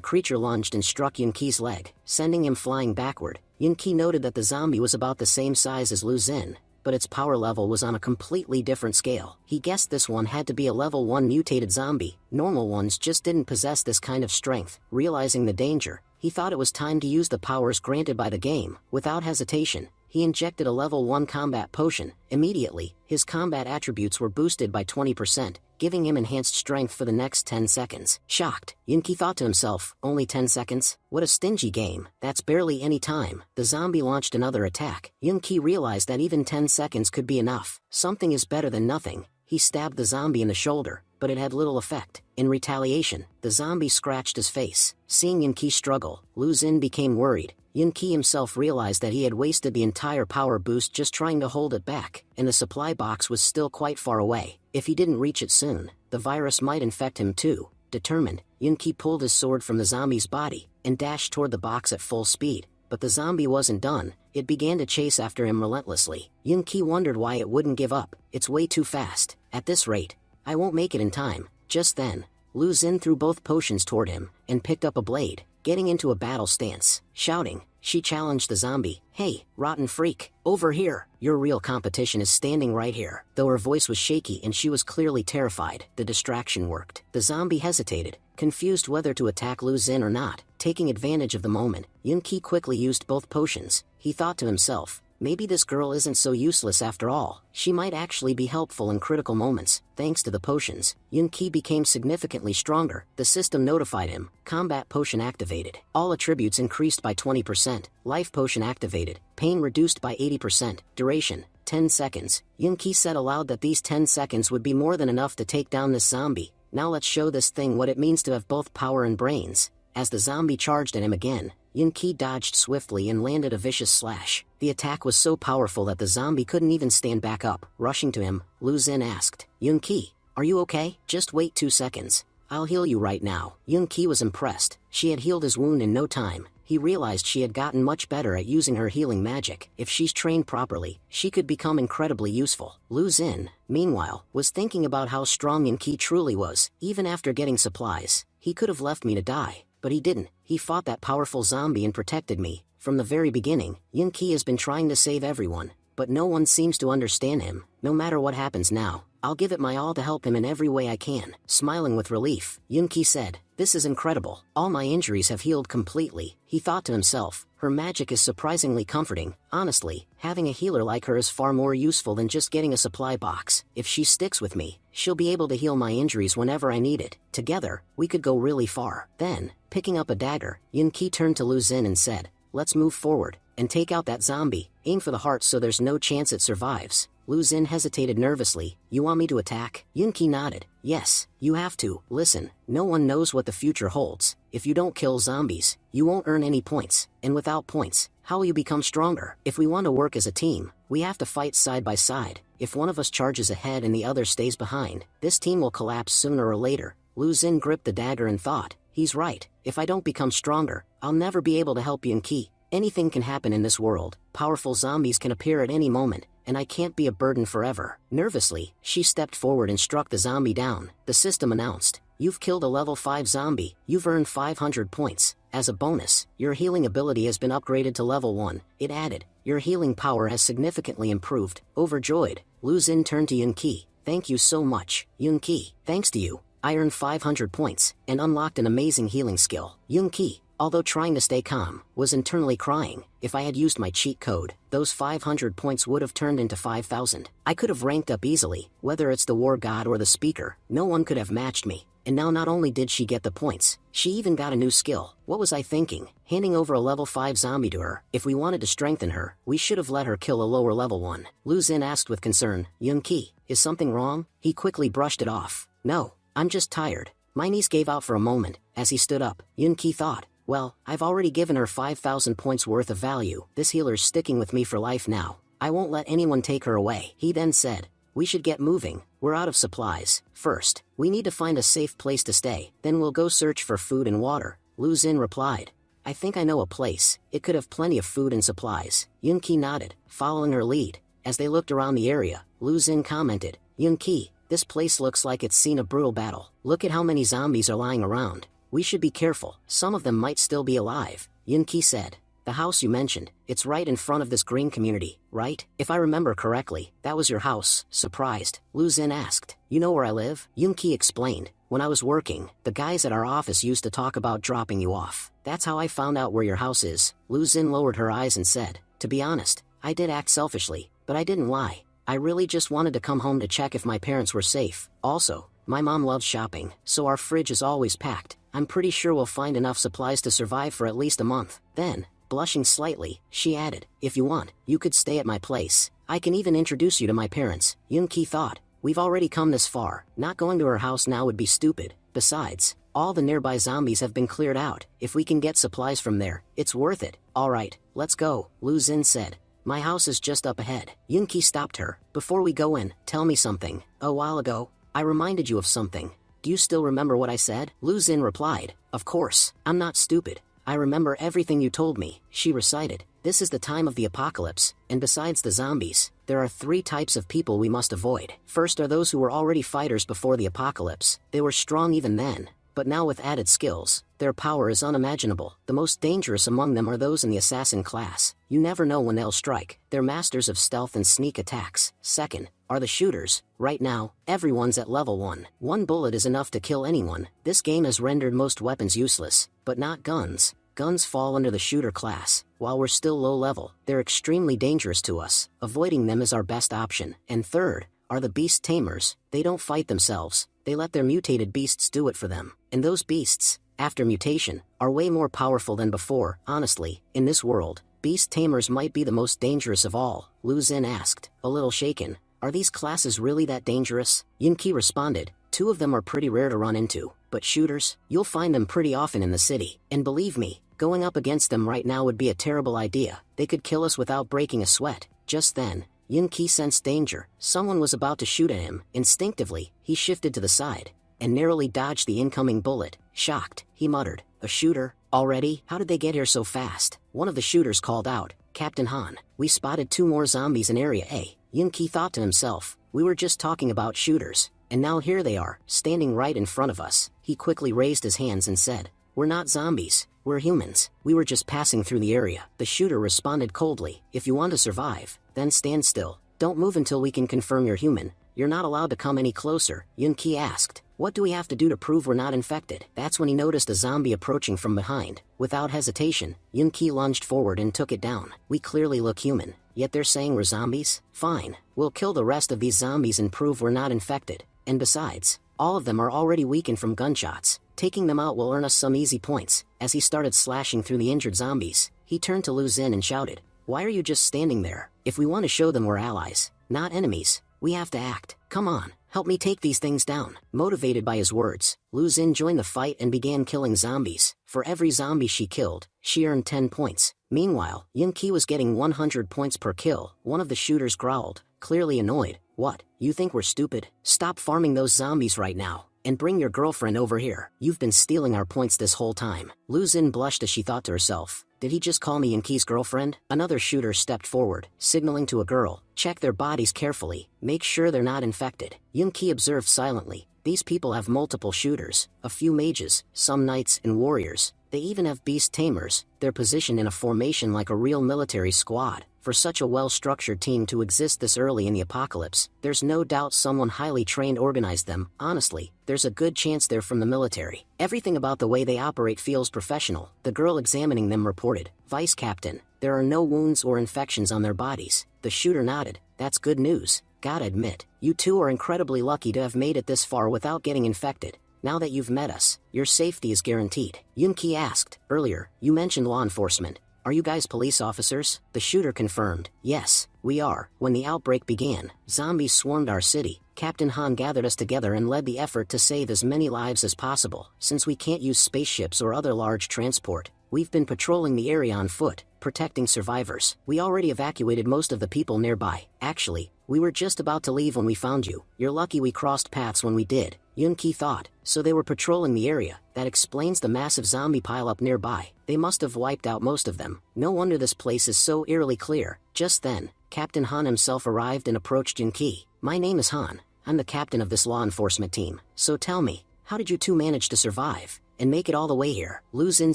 Speaker 1: creature lunged and struck Yunki's leg, sending him flying backward. Yunki noted that the zombie was about the same size as Lu Xun, but its power level was on a completely different scale. He guessed this one had to be a level 1 mutated zombie. Normal ones just didn't possess this kind of strength. Realizing the danger, he thought it was time to use the powers granted by the game. Without hesitation, he injected a level 1 combat potion. Immediately, his combat attributes were boosted by 20%, giving him enhanced strength for the next 10 seconds. Shocked, Yunki thought to himself, only 10 seconds? What a stingy game, that's barely any time. The zombie launched another attack. Yunki realized that even 10 seconds could be enough. Something is better than nothing. He stabbed the zombie in the shoulder, but it had little effect. In retaliation, the zombie scratched his face. Seeing Yunki struggle, Lu Xun became worried. Yunki himself realized that he had wasted the entire power boost just trying to hold it back, and the supply box was still quite far away. If he didn't reach it soon, the virus might infect him too. Determined, Yunki pulled his sword from the zombie's body and dashed toward the box at full speed. But the zombie wasn't done. It began to chase after him relentlessly. Yunki wondered why it wouldn't give up. It's way too fast. At this rate, I won't make it in time. Just then, Lu Xun threw both potions toward him and picked up a blade, getting into a battle stance. Shouting, she challenged the zombie. Hey, rotten freak, over here. Your real competition is standing right here. Though her voice was shaky and she was clearly terrified, the distraction worked. The zombie hesitated, confused whether to attack Lu Xun or not. Taking advantage of the moment, Yunki quickly used both potions. He thought to himself, maybe this girl isn't so useless after all. She might actually be helpful in critical moments. Thanks to the potions, Yunki became significantly stronger. The system notified him. Combat potion activated. All attributes increased by 20%. Life potion activated. Pain reduced by 80%. Duration, 10 seconds. Yunki said aloud that these 10 seconds would be more than enough to take down this zombie. Now let's show this thing what it means to have both power and brains. As the zombie charged at him again, Yunki dodged swiftly and landed a vicious slash. The attack was so powerful that the zombie couldn't even stand back up. Rushing to him, Lu Xun asked, Yunki, are you okay? Just wait 2 seconds. I'll heal you right now. Yunki was impressed. She had healed his wound in no time. He realized she had gotten much better at using her healing magic. If she's trained properly, she could become incredibly useful. Lu Xun, meanwhile, was thinking about how strong Yunki truly was. Even after getting supplies, he could have left me to die. But he didn't. He fought that powerful zombie and protected me. From the very beginning, Yunki has been trying to save everyone, but no one seems to understand him. No matter what happens now, I'll give it my all to help him in every way I can. Smiling with relief, Yunki said, this is incredible. All my injuries have healed completely. He thought to himself, her magic is surprisingly comforting. Honestly, having a healer like her is far more useful than just getting a supply box. If she sticks with me, she'll be able to heal my injuries whenever I need it. Together, we could go really far. Then, picking up a dagger, Yunki turned to Lu Xun and said, let's move forward and take out that zombie. Aim for the heart so there's no chance it survives. Lu Xun hesitated nervously. You want me to attack? Yunki nodded. Yes, you have to. Listen, no one knows what the future holds. If you don't kill zombies, you won't earn any points. And without points, how will you become stronger? If we want to work as a team, we have to fight side by side. If one of us charges ahead and the other stays behind, this team will collapse sooner or later. Lu Xun gripped the dagger and thought, he's right. If I don't become stronger, I'll never be able to help Yunki. Anything can happen in this world. Powerful zombies can appear at any moment, and I can't be a burden forever. Nervously, she stepped forward and struck the zombie down. The system announced, you've killed a level 5 zombie. You've earned 500 points. As a bonus, your healing ability has been upgraded to level 1. It added, your healing power has significantly improved. Overjoyed, Lu Xun turned to Yunki. Thank you so much, Yunki. Thanks to you, I earned 500 points and unlocked an amazing healing skill. Yunki, although trying to stay calm, was internally crying. If I had used my cheat code, those 500 points would have turned into 5,000. I could have ranked up easily. Whether it's the war god or the speaker, no one could have matched me. And now not only did she get the points, she even got a new skill. What was I thinking? Handing over a level 5 zombie to her. If we wanted to strengthen her, we should have let her kill a lower level one. Lu Xun asked with concern, Yunki, is something wrong? He quickly brushed it off. No, I'm just tired. My knees gave out for a moment. As he stood up, Yunki thought, well, I've already given her 5,000 points worth of value. This healer's sticking with me for life now. I won't let anyone take her away. He then said, We should get moving, we're out of supplies. First, we need to find a safe place to stay, then we'll go search for food and water, Lu Xin replied. I think I know a place, it could have plenty of food and supplies. Yunqi nodded, following her lead. As they looked around the area, Lu Xin commented, Yunqi, this place looks like it's seen a brutal battle. Look at how many zombies are lying around. We should be careful, some of them might still be alive, Yunqi said. The house you mentioned, it's right in front of this green community, right? If I remember correctly, that was your house. Surprised, Lu Xin asked. You know where I live? Yunqi explained. When I was working, the guys at our office used to talk about dropping you off. That's how I found out where your house is. Lu Xin lowered her eyes and said, to be honest, I did act selfishly, but I didn't lie. I really just wanted to come home to check if my parents were safe. Also, my mom loves shopping, so our fridge is always packed. I'm pretty sure we'll find enough supplies to survive for at least a month. Then, blushing slightly, she added, if you want, you could stay at my place. I can even introduce you to my parents. Yunqi thought, we've already come this far, not going to her house now would be stupid. Besides, all the nearby zombies have been cleared out. If we can get supplies from there, it's worth it. Alright, let's go, Lu Xin said. My house is just up ahead. Yunqi stopped her. Before we go in, tell me something. A while ago, I reminded you of something. Do you still remember what I said? Lu Xin replied, of course, I'm not stupid. I remember everything you told me, she recited. This is the time of the apocalypse, and besides the zombies, there are 3 types of people we must avoid. First are those who were already fighters before the apocalypse. They were strong even then, but now with added skills, their power is unimaginable. The most dangerous among them are those in the assassin class. You never know when they'll strike. They're masters of stealth and sneak attacks. Second, are the shooters. Right now, everyone's at level 1. One bullet is enough to kill anyone. This game has rendered most weapons useless, but not guns. Guns fall under the shooter class. While we're still low level, they're extremely dangerous to us. Avoiding them is our best option. And third, are the beast tamers. They don't fight themselves. They let their mutated beasts do it for them. And those beasts, after mutation, are way more powerful than before. Honestly, in this world, beast tamers might be the most dangerous of all, Lu Xin asked, a little shaken. Are these classes really that dangerous? Yunqi responded, 2 of them are pretty rare to run into, but shooters, you'll find them pretty often in the city. And believe me, going up against them right now would be a terrible idea. They could kill us without breaking a sweat. Just then, Yunqi sensed danger. Someone was about to shoot at him. Instinctively, he shifted to the side, and narrowly dodged the incoming bullet. Shocked, he muttered, a shooter? Already? How did they get here so fast? One of the shooters called out, Captain Han, we spotted 2 more zombies in Area A. Yunqi thought to himself, we were just talking about shooters, and now here they are, standing right in front of us. He quickly raised his hands and said, we're not zombies, we're humans. We were just passing through the area. The shooter responded coldly, if you want to survive, then stand still. Don't move until we can confirm you're human. You're not allowed to come any closer, Yunqi asked. What do we have to do to prove we're not infected? That's when he noticed a zombie approaching from behind. Without hesitation, Yunqi lunged forward and took it down. We clearly look human, yet they're saying we're zombies? Fine, we'll kill the rest of these zombies and prove we're not infected. And besides, all of them are already weakened from gunshots. Taking them out will earn us some easy points. As he started slashing through the injured zombies, he turned to Lu Xin and shouted, why are you just standing there? If we want to show them we're allies, not enemies, we have to act. Come on, help me take these things down. Motivated by his words, Lu Xin joined the fight and began killing zombies. For every zombie she killed, she earned 10 points. Meanwhile, Yunqi was getting 100 points per kill. One of the shooters growled, clearly annoyed. What, you think we're stupid? Stop farming those zombies right now, and bring your girlfriend over here. You've been stealing our points this whole time. Lu Xin blushed as she thought to herself, did he just call me Yunqi's girlfriend? Another shooter stepped forward, signaling to a girl, check their bodies carefully, make sure they're not infected. Yunqi observed silently, these people have multiple shooters, a few mages, some knights and warriors. They even have beast tamers. They're positioned in a formation like a real military squad. For such a well-structured team to exist this early in the apocalypse, there's no doubt someone highly trained organized them. Honestly, there's a good chance they're from the military. Everything about the way they operate feels professional. The girl examining them reported, Vice Captain, there are no wounds or infections on their bodies. The shooter nodded, that's good news. Gotta admit, you two are incredibly lucky to have made it this far without getting infected. Now that you've met us, your safety is guaranteed. Yunqi asked, earlier, you mentioned law enforcement. Are you guys police officers? The shooter confirmed, yes, we are. When the outbreak began, zombies swarmed our city. Captain Han gathered us together and led the effort to save as many lives as possible. Since we can't use spaceships or other large transport, we've been patrolling the area on foot, protecting survivors. We already evacuated most of the people nearby. Actually, We were just about to leave when we found you. You're lucky we crossed paths when we did, Yun-Ki thought. So they were patrolling the area. That explains the massive zombie pileup nearby. They must have wiped out most of them. No wonder this place is so eerily clear. Just then, Captain Han himself arrived and approached Yun-Ki. My name is Han. I'm the captain of this law enforcement team. So tell me, how did you two manage to survive and make it all the way here? Lu Xun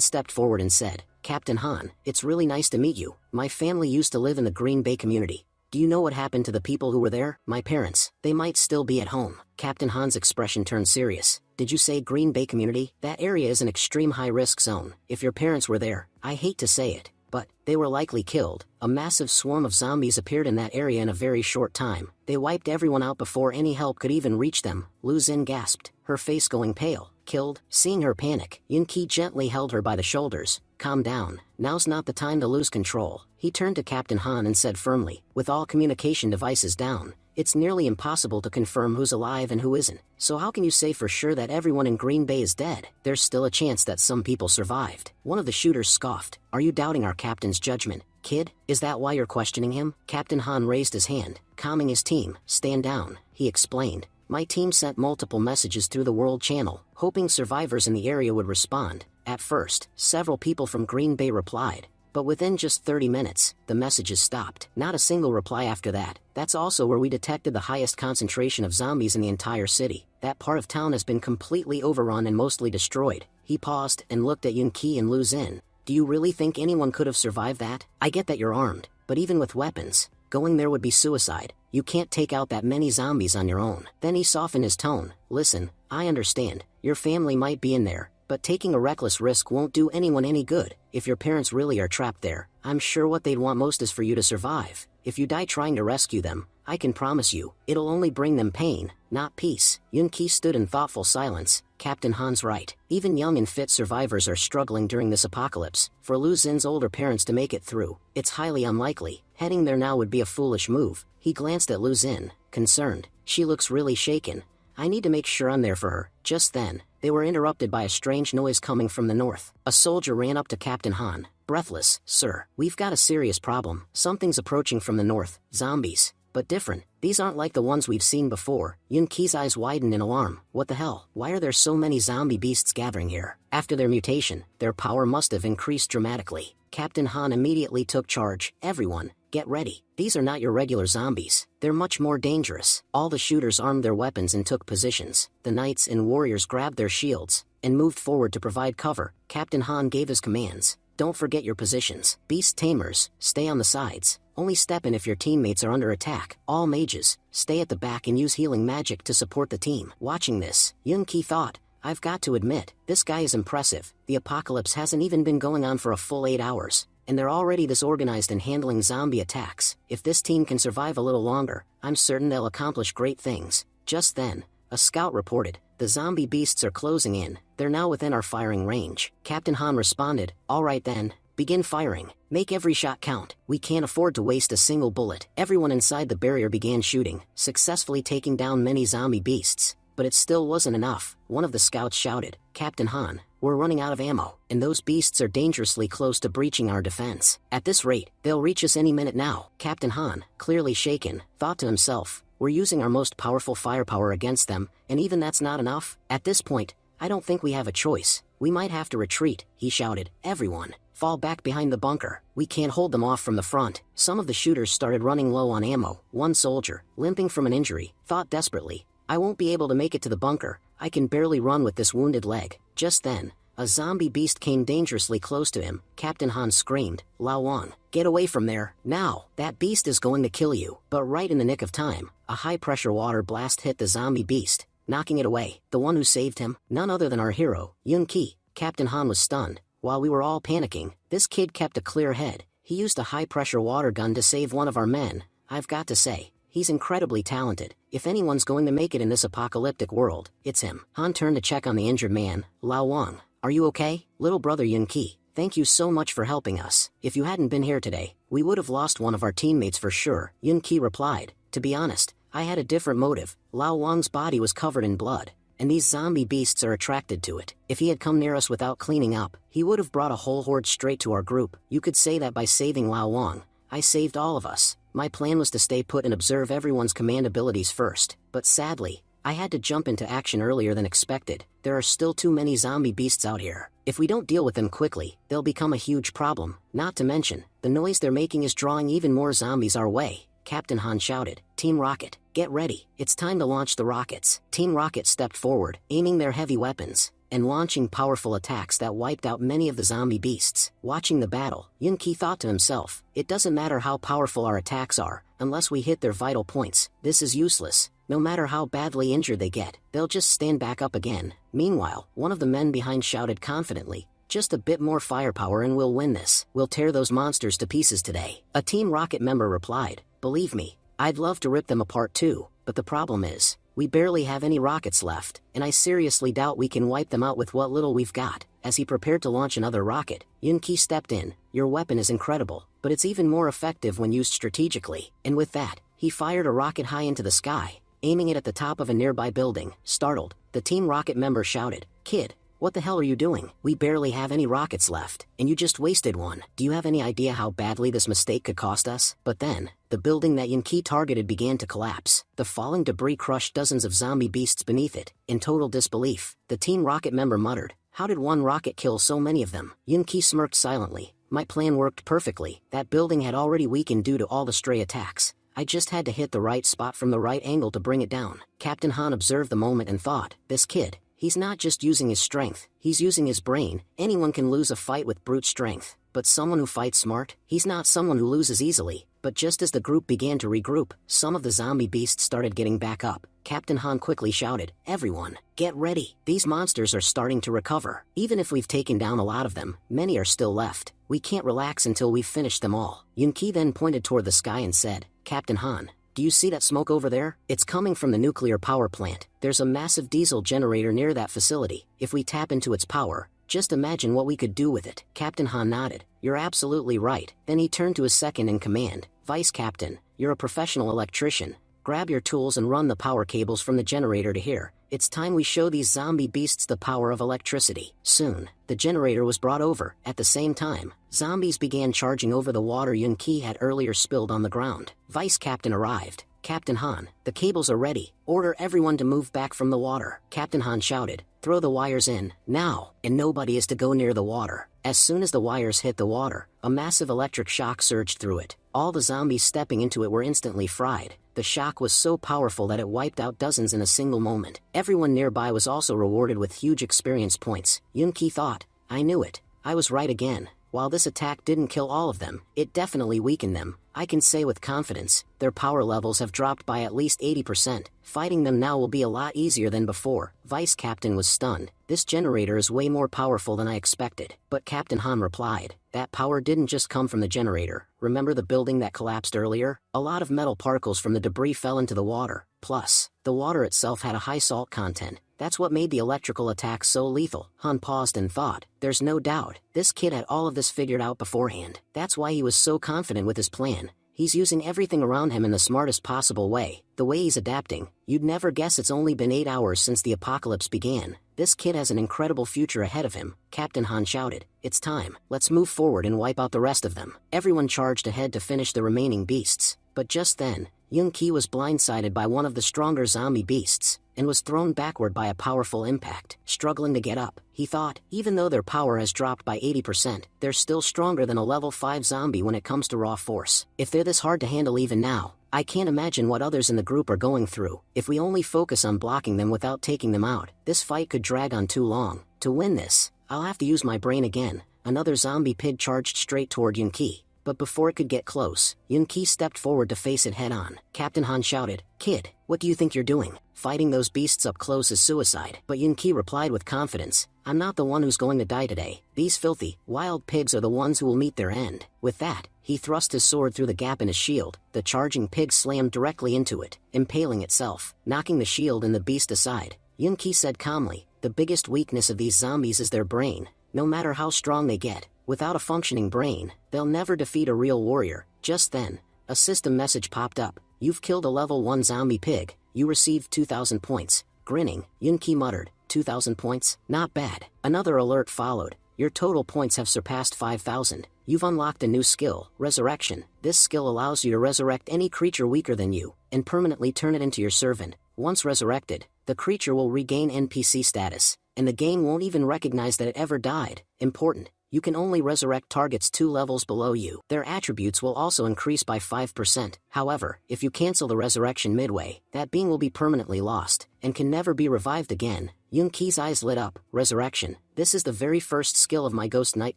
Speaker 1: stepped forward and said, Captain Han, it's really nice to meet you. My family used to live in the Green Bay community. Do you know what happened to the people who were there? My parents. They might still be at home. Captain Han's expression turned serious. Did you say Green Bay community? That area is an extreme high-risk zone. If your parents were there, I hate to say it, but they were likely killed. A massive swarm of zombies appeared in that area in a very short time. They wiped everyone out before any help could even reach them. Lu Xun gasped, her face going pale. Killed? Seeing her panic, Yun-Ki gently held her by the shoulders. Calm down. Now's not the time to lose control. He turned to Captain Han and said firmly, with all communication devices down, it's nearly impossible to confirm who's alive and who isn't. So how can you say for sure that everyone in Green Bay is dead? There's still a chance that some people survived. One of the shooters scoffed. Are you doubting our captain's judgment? Kid, is that why you're questioning him? Captain Han raised his hand, calming his team. Stand down, he explained. My team sent multiple messages through the World Channel, hoping survivors in the area would respond. At first, several people from Green Bay replied, but within just 30 minutes, the messages stopped. Not a single reply after that. That's also where we detected the highest concentration of zombies in the entire city. That part of town has been completely overrun and mostly destroyed. He paused and looked at Yun-Ki and Lu Xun. Do you really think anyone could have survived that? I get that you're armed, but even with weapons, going there would be suicide. You can't take out that many zombies on your own. Then he softened his tone. Listen, I understand. Your family might be in there, but taking a reckless risk won't do anyone any good. If your parents really are trapped there, I'm sure what they'd want most is for you to survive. If you die trying to rescue them, I can promise you, it'll only bring them pain, not peace. Yun-Ki stood in thoughtful silence. Captain Han's right. Even young and fit survivors are struggling during this apocalypse. For Lu Xun's older parents to make it through, it's highly unlikely. Heading there now would be a foolish move. He glanced at Lu Xun, concerned. She looks really shaken. I need to make sure I'm there for her. Just then, they were interrupted by a strange noise coming from the north. A soldier ran up to Captain Han, breathless. Sir, we've got a serious problem. Something's approaching from the north. Zombies. But different. These aren't like the ones we've seen before. Yun-Ki's eyes widened in alarm. What the hell? Why are there so many zombie beasts gathering here? After their mutation, their power must have increased dramatically. Captain Han immediately took charge. Everyone, get ready. These are not your regular zombies. They're much more dangerous. All the shooters armed their weapons and took positions. The knights and warriors grabbed their shields and moved forward to provide cover. Captain Han gave his commands. Don't forget your positions. Beast tamers, stay on the sides. Only step in if your teammates are under attack. All mages, stay at the back and use healing magic to support the team. Watching this, Yun-Ki thought, I've got to admit, this guy is impressive. The apocalypse hasn't even been going on for a full 8 hours, and they're already this organized in handling zombie attacks. If this team can survive a little longer, I'm certain they'll accomplish great things. Just then, a scout reported, the zombie beasts are closing in. They're now within our firing range. Captain Han responded, all right then. Begin firing. Make every shot count. We can't afford to waste a single bullet. Everyone inside the barrier began shooting, successfully taking down many zombie beasts. But it still wasn't enough. One of the scouts shouted, Captain Han, we're running out of ammo, and those beasts are dangerously close to breaching our defense. At this rate, they'll reach us any minute now. Captain Han, clearly shaken, thought to himself, we're using our most powerful firepower against them, and even that's not enough. At this point, I don't think we have a choice. We might have to retreat, he shouted. Everyone, fall back behind the bunker. We can't hold them off from the front. Some of the shooters started running low on ammo. One soldier, limping from an injury, thought desperately, I won't be able to make it to the bunker. I can barely run with this wounded leg. Just then, a zombie beast came dangerously close to him. Captain Han screamed, Lao Wang, get away from there, now. That beast is going to kill you. But right in the nick of time, a high-pressure water blast hit the zombie beast, knocking it away. The one who saved him? None other than our hero, Yun-Ki. Captain Han was stunned. While we were all panicking, this kid kept a clear head. He used a high-pressure water gun to save one of our men. I've got to say, he's incredibly talented. If anyone's going to make it in this apocalyptic world, it's him. Han turned to check on the injured man. Lao Wang, are you okay? Little brother Yun-Ki, thank you so much for helping us. If you hadn't been here today, we would have lost one of our teammates for sure. Yun-Ki replied, to be honest, I had a different motive. Lao Wang's body was covered in blood, and these zombie beasts are attracted to it. If he had come near us without cleaning up, he would have brought a whole horde straight to our group. You could say that by saving Lao Wang, I saved all of us. My plan was to stay put and observe everyone's command abilities first, but sadly, I had to jump into action earlier than expected. There are still too many zombie beasts out here. If we don't deal with them quickly, they'll become a huge problem. Not to mention, the noise they're making is drawing even more zombies our way. Captain Han shouted, "Team Rocket, get ready. It's time to launch the rockets." Team Rocket stepped forward, aiming their heavy weapons, and launching powerful attacks that wiped out many of the zombie beasts. Watching the battle, Yun-Ki thought to himself, it doesn't matter how powerful our attacks are, unless we hit their vital points, this is useless. No matter how badly injured they get, they'll just stand back up again. Meanwhile, one of the men behind shouted confidently, "Just a bit more firepower and we'll win this. We'll tear those monsters to pieces today." A Team Rocket member replied, "Believe me, I'd love to rip them apart too, but the problem is, we barely have any rockets left, and I seriously doubt we can wipe them out with what little we've got." As he prepared to launch another rocket, Yun-Ki stepped in. "Your weapon is incredible, but it's even more effective when used strategically." And with that, he fired a rocket high into the sky, aiming it at the top of a nearby building. Startled, the Team Rocket member shouted, "Kid, what the hell are you doing? We barely have any rockets left, and you just wasted one. Do you have any idea how badly this mistake could cost us?" But then, the building that Yun-Ki targeted began to collapse. The falling debris crushed dozens of zombie beasts beneath it. In total disbelief, the Team Rocket member muttered, "How did one rocket kill so many of them?" Yun-Ki smirked silently. "My plan worked perfectly. That building had already weakened due to all the stray attacks. I just had to hit the right spot from the right angle to bring it down." Captain Han observed the moment and thought, "This kid, he's not just using his strength, he's using his brain. Anyone can lose a fight with brute strength, but someone who fights smart, he's not someone who loses easily." But just as the group began to regroup, some of the zombie beasts started getting back up. Captain Han quickly shouted, "Everyone, get ready. These monsters are starting to recover. Even if we've taken down a lot of them, many are still left. We can't relax until we've finished them all." Yun-Ki then pointed toward the sky and said, "Captain Han, do you see that smoke over there? It's coming from the nuclear power plant. There's a massive diesel generator near that facility. If we tap into its power, just imagine what we could do with it." Captain Han nodded. "You're absolutely right." Then he turned to his second in command, "Vice Captain, you're a professional electrician. Grab your tools and run the power cables from the generator to here. It's time we show these zombie beasts the power of electricity." Soon, the generator was brought over. At the same time, zombies began charging over the water Yun-Ki had earlier spilled on the ground. Vice Captain arrived. "Captain Han, the cables are ready. Order everyone to move back from the water." Captain Han shouted, "Throw the wires in, now, and nobody is to go near the water." As soon as the wires hit the water, a massive electric shock surged through it. All the zombies stepping into it were instantly fried. The shock was so powerful that it wiped out dozens in a single moment. Everyone nearby was also rewarded with huge experience points. Yun-Ki thought, "I knew it. I was right again. While this attack didn't kill all of them, it definitely weakened them. I can say with confidence, their power levels have dropped by at least 80%. Fighting them now will be a lot easier than before." Vice Captain was stunned. "This generator is way more powerful than I expected." But Captain Han replied, "That power didn't just come from the generator. Remember the building that collapsed earlier? A lot of metal particles from the debris fell into the water. Plus, the water itself had a high salt content. That's what made the electrical attack so lethal." Han paused and thought, "There's no doubt, this kid had all of this figured out beforehand. That's why he was so confident with his plan. He's using everything around him in the smartest possible way. The way he's adapting, you'd never guess it's only been 8 hours since the apocalypse began. This kid has an incredible future ahead of him." Captain Han shouted, "It's time. Let's move forward and wipe out the rest of them." Everyone charged ahead to finish the remaining beasts. But just then, Yun-Ki was blindsided by one of the stronger zombie beasts, and was thrown backward by a powerful impact. Struggling to get up, he thought, even though their power has dropped by 80%, they're still stronger than a level 5 zombie when it comes to raw force. If they're this hard to handle even now, I can't imagine what others in the group are going through. If we only focus on blocking them without taking them out, this fight could drag on too long. To win this, I'll have to use my brain again. Another zombie pig charged straight toward Yun-Ki. But before it could get close, Yun-Ki stepped forward to face it head-on. Captain Han shouted, "Kid, what do you think you're doing? Fighting those beasts up close is suicide." But Yun-Ki replied with confidence, "I'm not the one who's going to die today. These filthy, wild pigs are the ones who will meet their end." With that, he thrust his sword through the gap in his shield. The charging pig slammed directly into it, impaling itself, knocking the shield and the beast aside. Yun-Ki said calmly, "The biggest weakness of these zombies is their brain. No matter how strong they get, without a functioning brain, they'll never defeat a real warrior." Just then, a system message popped up. "You've killed a level 1 zombie pig. You received 2,000 points. Grinning, Yun-Ki muttered, 2,000 points? Not bad. Another alert followed. "Your total points have surpassed 5,000. you've unlocked a new skill, Resurrection. This skill allows you to resurrect any creature weaker than you, and permanently turn it into your servant. Once resurrected, the creature will regain NPC status, and the game won't even recognize that it ever died. Important: you can only resurrect targets 2 levels below you. Their attributes will also increase by 5%. However, if you cancel the resurrection midway, that being will be permanently lost, and can never be revived again. Yoonki's eyes lit up. Resurrection. This is the very first skill of my Ghost Knight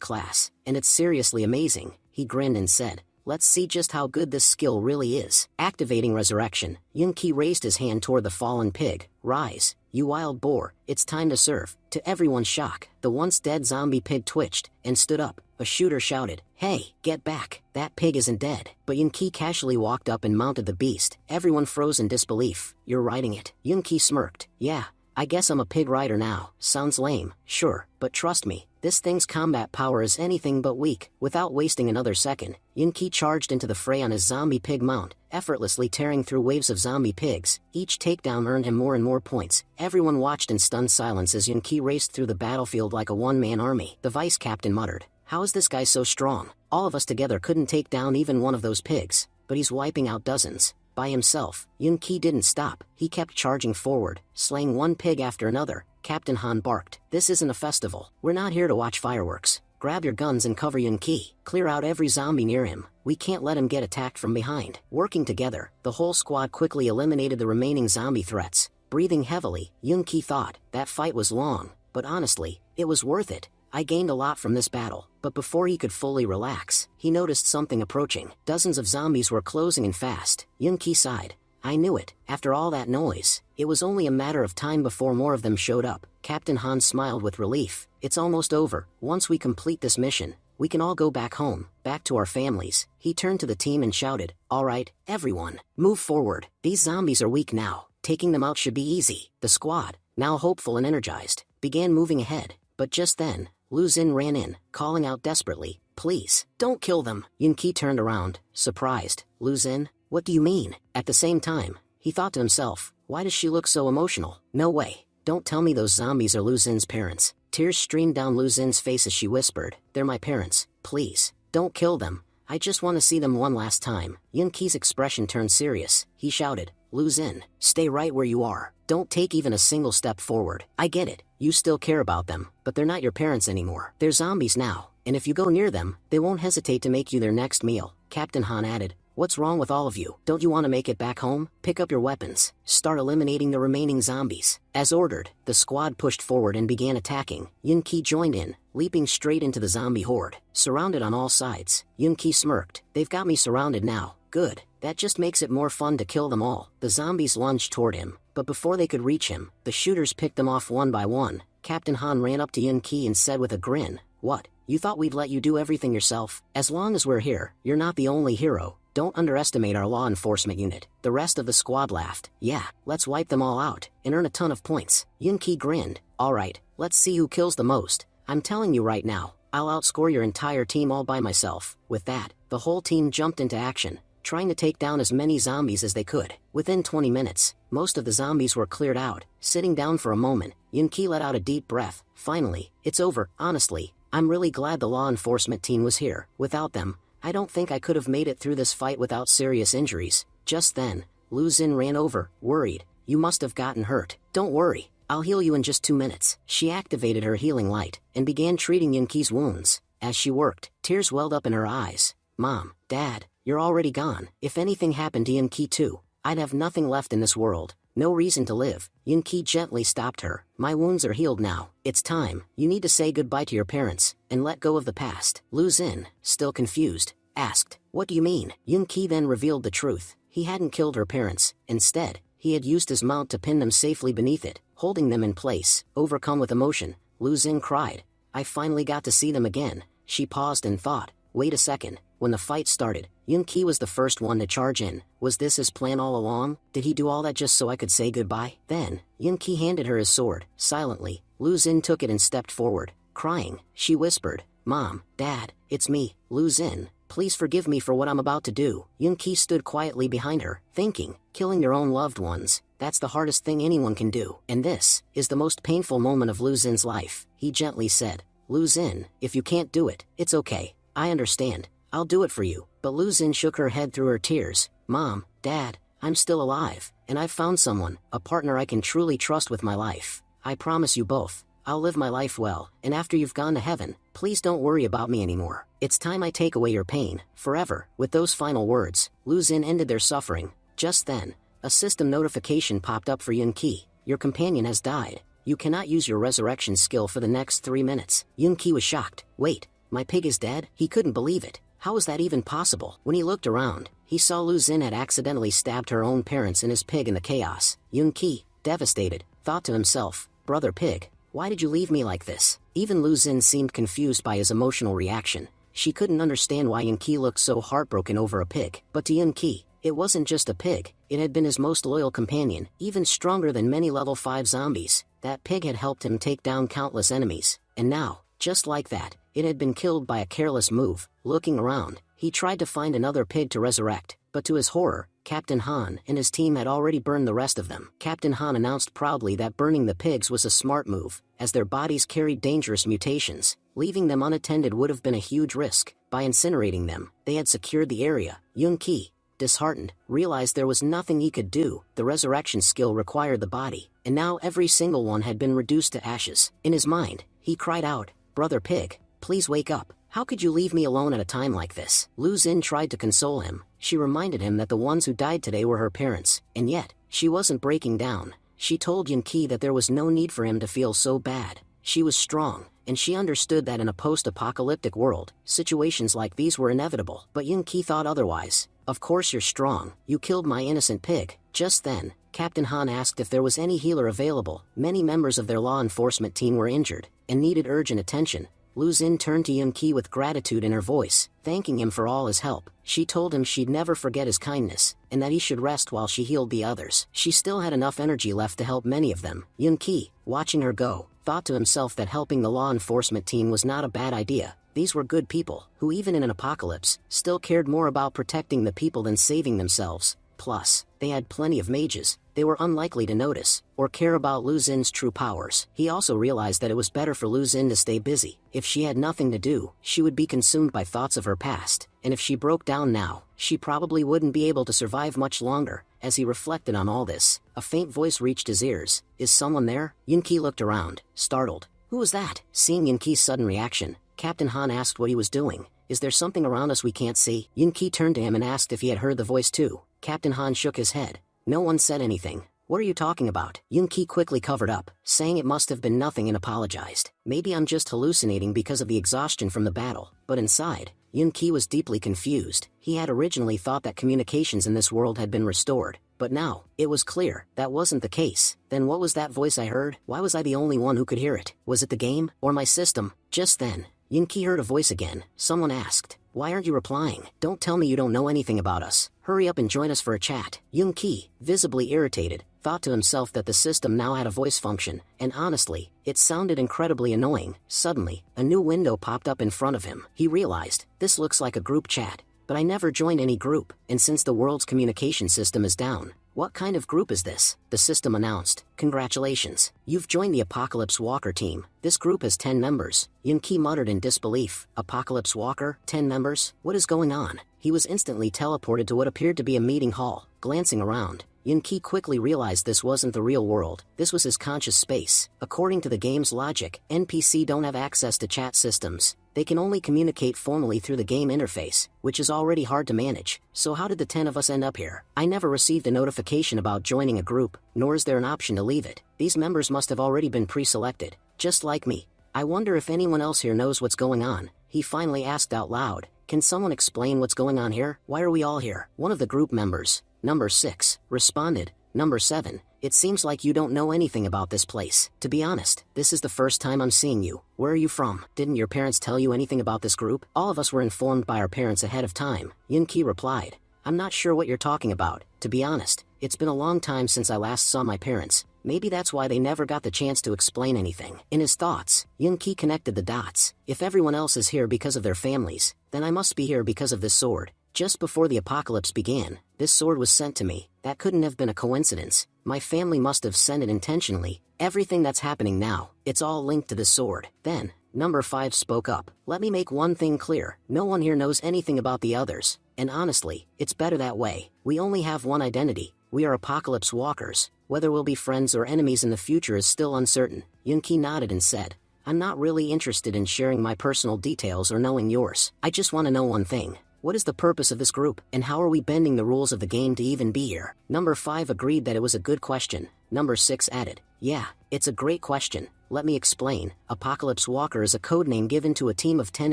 Speaker 1: class, and it's seriously amazing. He grinned and said, let's see just how good this skill really is. Activating Resurrection, Yoonki raised his hand toward the fallen pig. Rise, you wild boar, it's time to serve. To everyone's shock, the once dead zombie pig twitched and stood up. A shooter shouted, hey, get back, that pig isn't dead. But Yoonki casually walked up and mounted the beast. Everyone froze in disbelief. You're riding it. Yoonki smirked. Yeah, I guess I'm a pig rider now. Sounds lame, sure, but trust me, this thing's combat power is anything but weak. Without wasting another second, Yoonki charged into the fray on his zombie pig mount, effortlessly tearing through waves of zombie pigs. Each takedown earned him more and more points. Everyone watched in stunned silence as Yoonki raced through the battlefield like a one-man army. The vice captain muttered, how is this guy so strong? All of us together couldn't take down even one of those pigs, but he's wiping out dozens. By himself, Yoonki didn't stop. He kept charging forward, slaying one pig after another. Captain Han barked, this isn't a festival. We're not here to watch fireworks. Grab your guns and cover Yoonki. Clear out every zombie near him. We can't let him get attacked from behind. Working together, the whole squad quickly eliminated the remaining zombie threats. Breathing heavily, Yoonki thought, that fight was long, but honestly, it was worth it. I gained a lot from this battle. But before he could fully relax, he noticed something approaching. Dozens of zombies were closing in fast. Yoonki sighed. I knew it. After all that noise, it was only a matter of time before more of them showed up. Captain Han smiled with relief. It's almost over. Once we complete this mission, we can all go back home, back to our families. He turned to the team and shouted, all right, everyone, move forward. These zombies are weak now. Taking them out should be easy. The squad, now hopeful and energized, began moving ahead. But just then, Lu Xun ran in, calling out desperately, please, don't kill them. Yoonki turned around, surprised. Lu Xun, what do you mean? At the same time, he thought to himself, why does she look so emotional? No way, don't tell me those zombies are Lu Xun's parents. Tears streamed down Lu Xun's face as she whispered, they're my parents, please, don't kill them. I just want to see them one last time. Yoonki's expression turned serious. He shouted, Lu Xun, stay right where you are. Don't take even a single step forward. I get it, you still care about them, but they're not your parents anymore. They're zombies now, and if you go near them, they won't hesitate to make you their next meal. Captain Han added, what's wrong with all of you? Don't you want to make it back home? Pick up your weapons. Start eliminating the remaining zombies. As ordered, the squad pushed forward and began attacking. Yoonki joined in, leaping straight into the zombie horde. Surrounded on all sides, Yoonki smirked. They've got me surrounded now. Good. That just makes it more fun to kill them all. The zombies lunged toward him, but before they could reach him, the shooters picked them off one by one. Captain Han ran up to Yoonki and said with a grin, what? You thought we'd let you do everything yourself? As long as we're here, you're not the only hero. Don't underestimate our law enforcement unit. The rest of the squad laughed. Yeah, let's wipe them all out, and earn a ton of points. Yoonki grinned. Alright, let's see who kills the most. I'm telling you right now, I'll outscore your entire team all by myself. With that, the whole team jumped into action, trying to take down as many zombies as they could. Within 20 minutes, most of the zombies were cleared out. Sitting down for a moment, Yoonki let out a deep breath. Finally, it's over. Honestly, I'm really glad the law enforcement team was here. Without them, I don't think I could have made it through this fight without serious injuries. Just then, Lu Xun ran over, worried. You must have gotten hurt. Don't worry, I'll heal you in just 2 minutes. She activated her healing light, and began treating Yoonki's wounds. As she worked, tears welled up in her eyes. Mom, Dad, you're already gone. If anything happened to Yoonki too, I'd have nothing left in this world. No reason to live. Yoonki gently stopped her. My wounds are healed now. It's time. You need to say goodbye to your parents, and let go of the past. Lu Xun, still confused, asked, what do you mean? Yoonki then revealed the truth. He hadn't killed her parents. Instead, he had used his mount to pin them safely beneath it, holding them in place. Overcome with emotion, Lu Xun cried, I finally got to see them again. She paused and thought, wait a second. When the fight started, Yoonki was the first one to charge in. Was this his plan all along? Did he do all that just so I could say goodbye? Then, Yoonki handed her his sword. Silently, Lu Xun took it and stepped forward. Crying, she whispered, Mom, Dad, it's me, Lu Xun. Please forgive me for what I'm about to do. Yoonki stood quietly behind her, thinking, killing your own loved ones, that's the hardest thing anyone can do. And this is the most painful moment of Lu Xun's life. He gently said, Lu Xun, if you can't do it, it's okay. I understand. I'll do it for you. But Lu Xin shook her head through her tears. Mom, Dad, I'm still alive, and I've found someone, a partner I can truly trust with my life. I promise you both, I'll live my life well, and after you've gone to heaven, please don't worry about me anymore. It's time I take away your pain, forever. With those final words, Lu Xin ended their suffering. Just then, a system notification popped up for Yun Qi. Your companion has died. You cannot use your resurrection skill for the next 3 minutes. Yun Qi was shocked. Wait, my pig is dead? He couldn't believe it. How was that even possible? When he looked around, he saw Lu Xin had accidentally stabbed her own parents and his pig in the chaos. Yun Qi, devastated, thought to himself, Brother Pig, why did you leave me like this? Even Lu Xin seemed confused by his emotional reaction. She couldn't understand why Yun Qi looked so heartbroken over a pig. But to Yun Qi, it wasn't just a pig, it had been his most loyal companion, even stronger than many level 5 zombies. That pig had helped him take down countless enemies, and now, just like that, it had been killed by a careless move. Looking around, he tried to find another pig to resurrect, but to his horror, Captain Han and his team had already burned the rest of them. Captain Han announced proudly that burning the pigs was a smart move, as their bodies carried dangerous mutations. Leaving them unattended would have been a huge risk. By incinerating them, they had secured the area. Yun Qi, disheartened, realized there was nothing he could do. The resurrection skill required the body, and now every single one had been reduced to ashes. In his mind, he cried out, Brother Pig, please wake up. How could you leave me alone at a time like this? Lu Xin tried to console him. She reminded him that the ones who died today were her parents, and yet, she wasn't breaking down. She told Yun Qi that there was no need for him to feel so bad. She was strong, and she understood that in a post-apocalyptic world, situations like these were inevitable. But Yun Qi thought otherwise. Of course you're strong. You killed my innocent pig. Just then, Captain Han asked if there was any healer available. Many members of their law enforcement team were injured, and needed urgent attention. Lu Xin turned to Yun Qi with gratitude in her voice, thanking him for all his help. She told him she'd never forget his kindness, and that he should rest while she healed the others. She still had enough energy left to help many of them. Yun Qi, watching her go, thought to himself that helping the law enforcement team was not a bad idea. These were good people, who even in an apocalypse, still cared more about protecting the people than saving themselves. Plus, they had plenty of mages. They were unlikely to notice, or care about Lu Xin's true powers. He also realized that it was better for Lu Xin to stay busy. If she had nothing to do, she would be consumed by thoughts of her past, and if she broke down now, she probably wouldn't be able to survive much longer. As he reflected on all this, a faint voice reached his ears. Is someone there? Yun Qi looked around, startled. Who was that? Seeing Yun Qi's sudden reaction, Captain Han asked what he was doing. Is there something around us we can't see? Yun Qi turned to him and asked if he had heard the voice too. Captain Han shook his head. No one said anything. What are you talking about? Yun Qi quickly covered up, saying it must have been nothing, and apologized. Maybe I'm just hallucinating because of the exhaustion from the battle. But inside, Yun Qi was deeply confused. He had originally thought that communications in this world had been restored, but now, it was clear, that wasn't the case. Then what was that voice I heard? Why was I the only one who could hear it? Was it the game, or my system? Just then, Yun Qi heard a voice again. Someone asked, why aren't you replying? Don't tell me you don't know anything about us. Hurry up and join us for a chat. Yun Qi, visibly irritated, thought to himself that the system now had a voice function, and honestly, it sounded incredibly annoying. Suddenly, a new window popped up in front of him. He realized, this looks like a group chat. But I never joined any group, and since the world's communication system is down, what kind of group is this? The system announced. Congratulations. You've joined the Apocalypse Walker team. This group has 10 members. Yun Qi muttered in disbelief. Apocalypse Walker? 10 members? What is going on? He was instantly teleported to what appeared to be a meeting hall. Glancing around, Yun Qi quickly realized this wasn't the real world. This was his conscious space. According to the game's logic, NPC don't have access to chat systems. They can only communicate formally through the game interface, which is already hard to manage. So how did the 10 of us end up here? I never received a notification about joining a group, nor is there an option to leave it. These members must have already been pre-selected, just like me. I wonder if anyone else here knows what's going on. He finally asked out loud, can someone explain what's going on here? Why are we all here? One of the group members, Number 6, responded. Number 7, it seems like you don't know anything about this place. To be honest, this is the first time I'm seeing you. Where are you from? Didn't your parents tell you anything about this group? All of us were informed by our parents ahead of time. Yun Qi replied. I'm not sure what you're talking about. To be honest, it's been a long time since I last saw my parents. Maybe that's why they never got the chance to explain anything. In his thoughts, Yun Qi connected the dots. If everyone else is here because of their families, then I must be here because of this sword. Just before the apocalypse began, this sword was sent to me. That couldn't have been a coincidence. My family must have sent it intentionally. Everything that's happening now, it's all linked to this sword. Then, Number 5 spoke up. Let me make one thing clear. No one here knows anything about the others. And honestly, it's better that way. We only have one identity. We are apocalypse walkers. Whether we'll be friends or enemies in the future is still uncertain. Yunki nodded and said, I'm not really interested in sharing my personal details or knowing yours. I just want to know one thing. What is the purpose of this group, and how are we bending the rules of the game to even be here? Number 5 agreed that it was a good question. Number 6 added, yeah, it's a great question. Let me explain. Apocalypse Walker is a codename given to a team of 10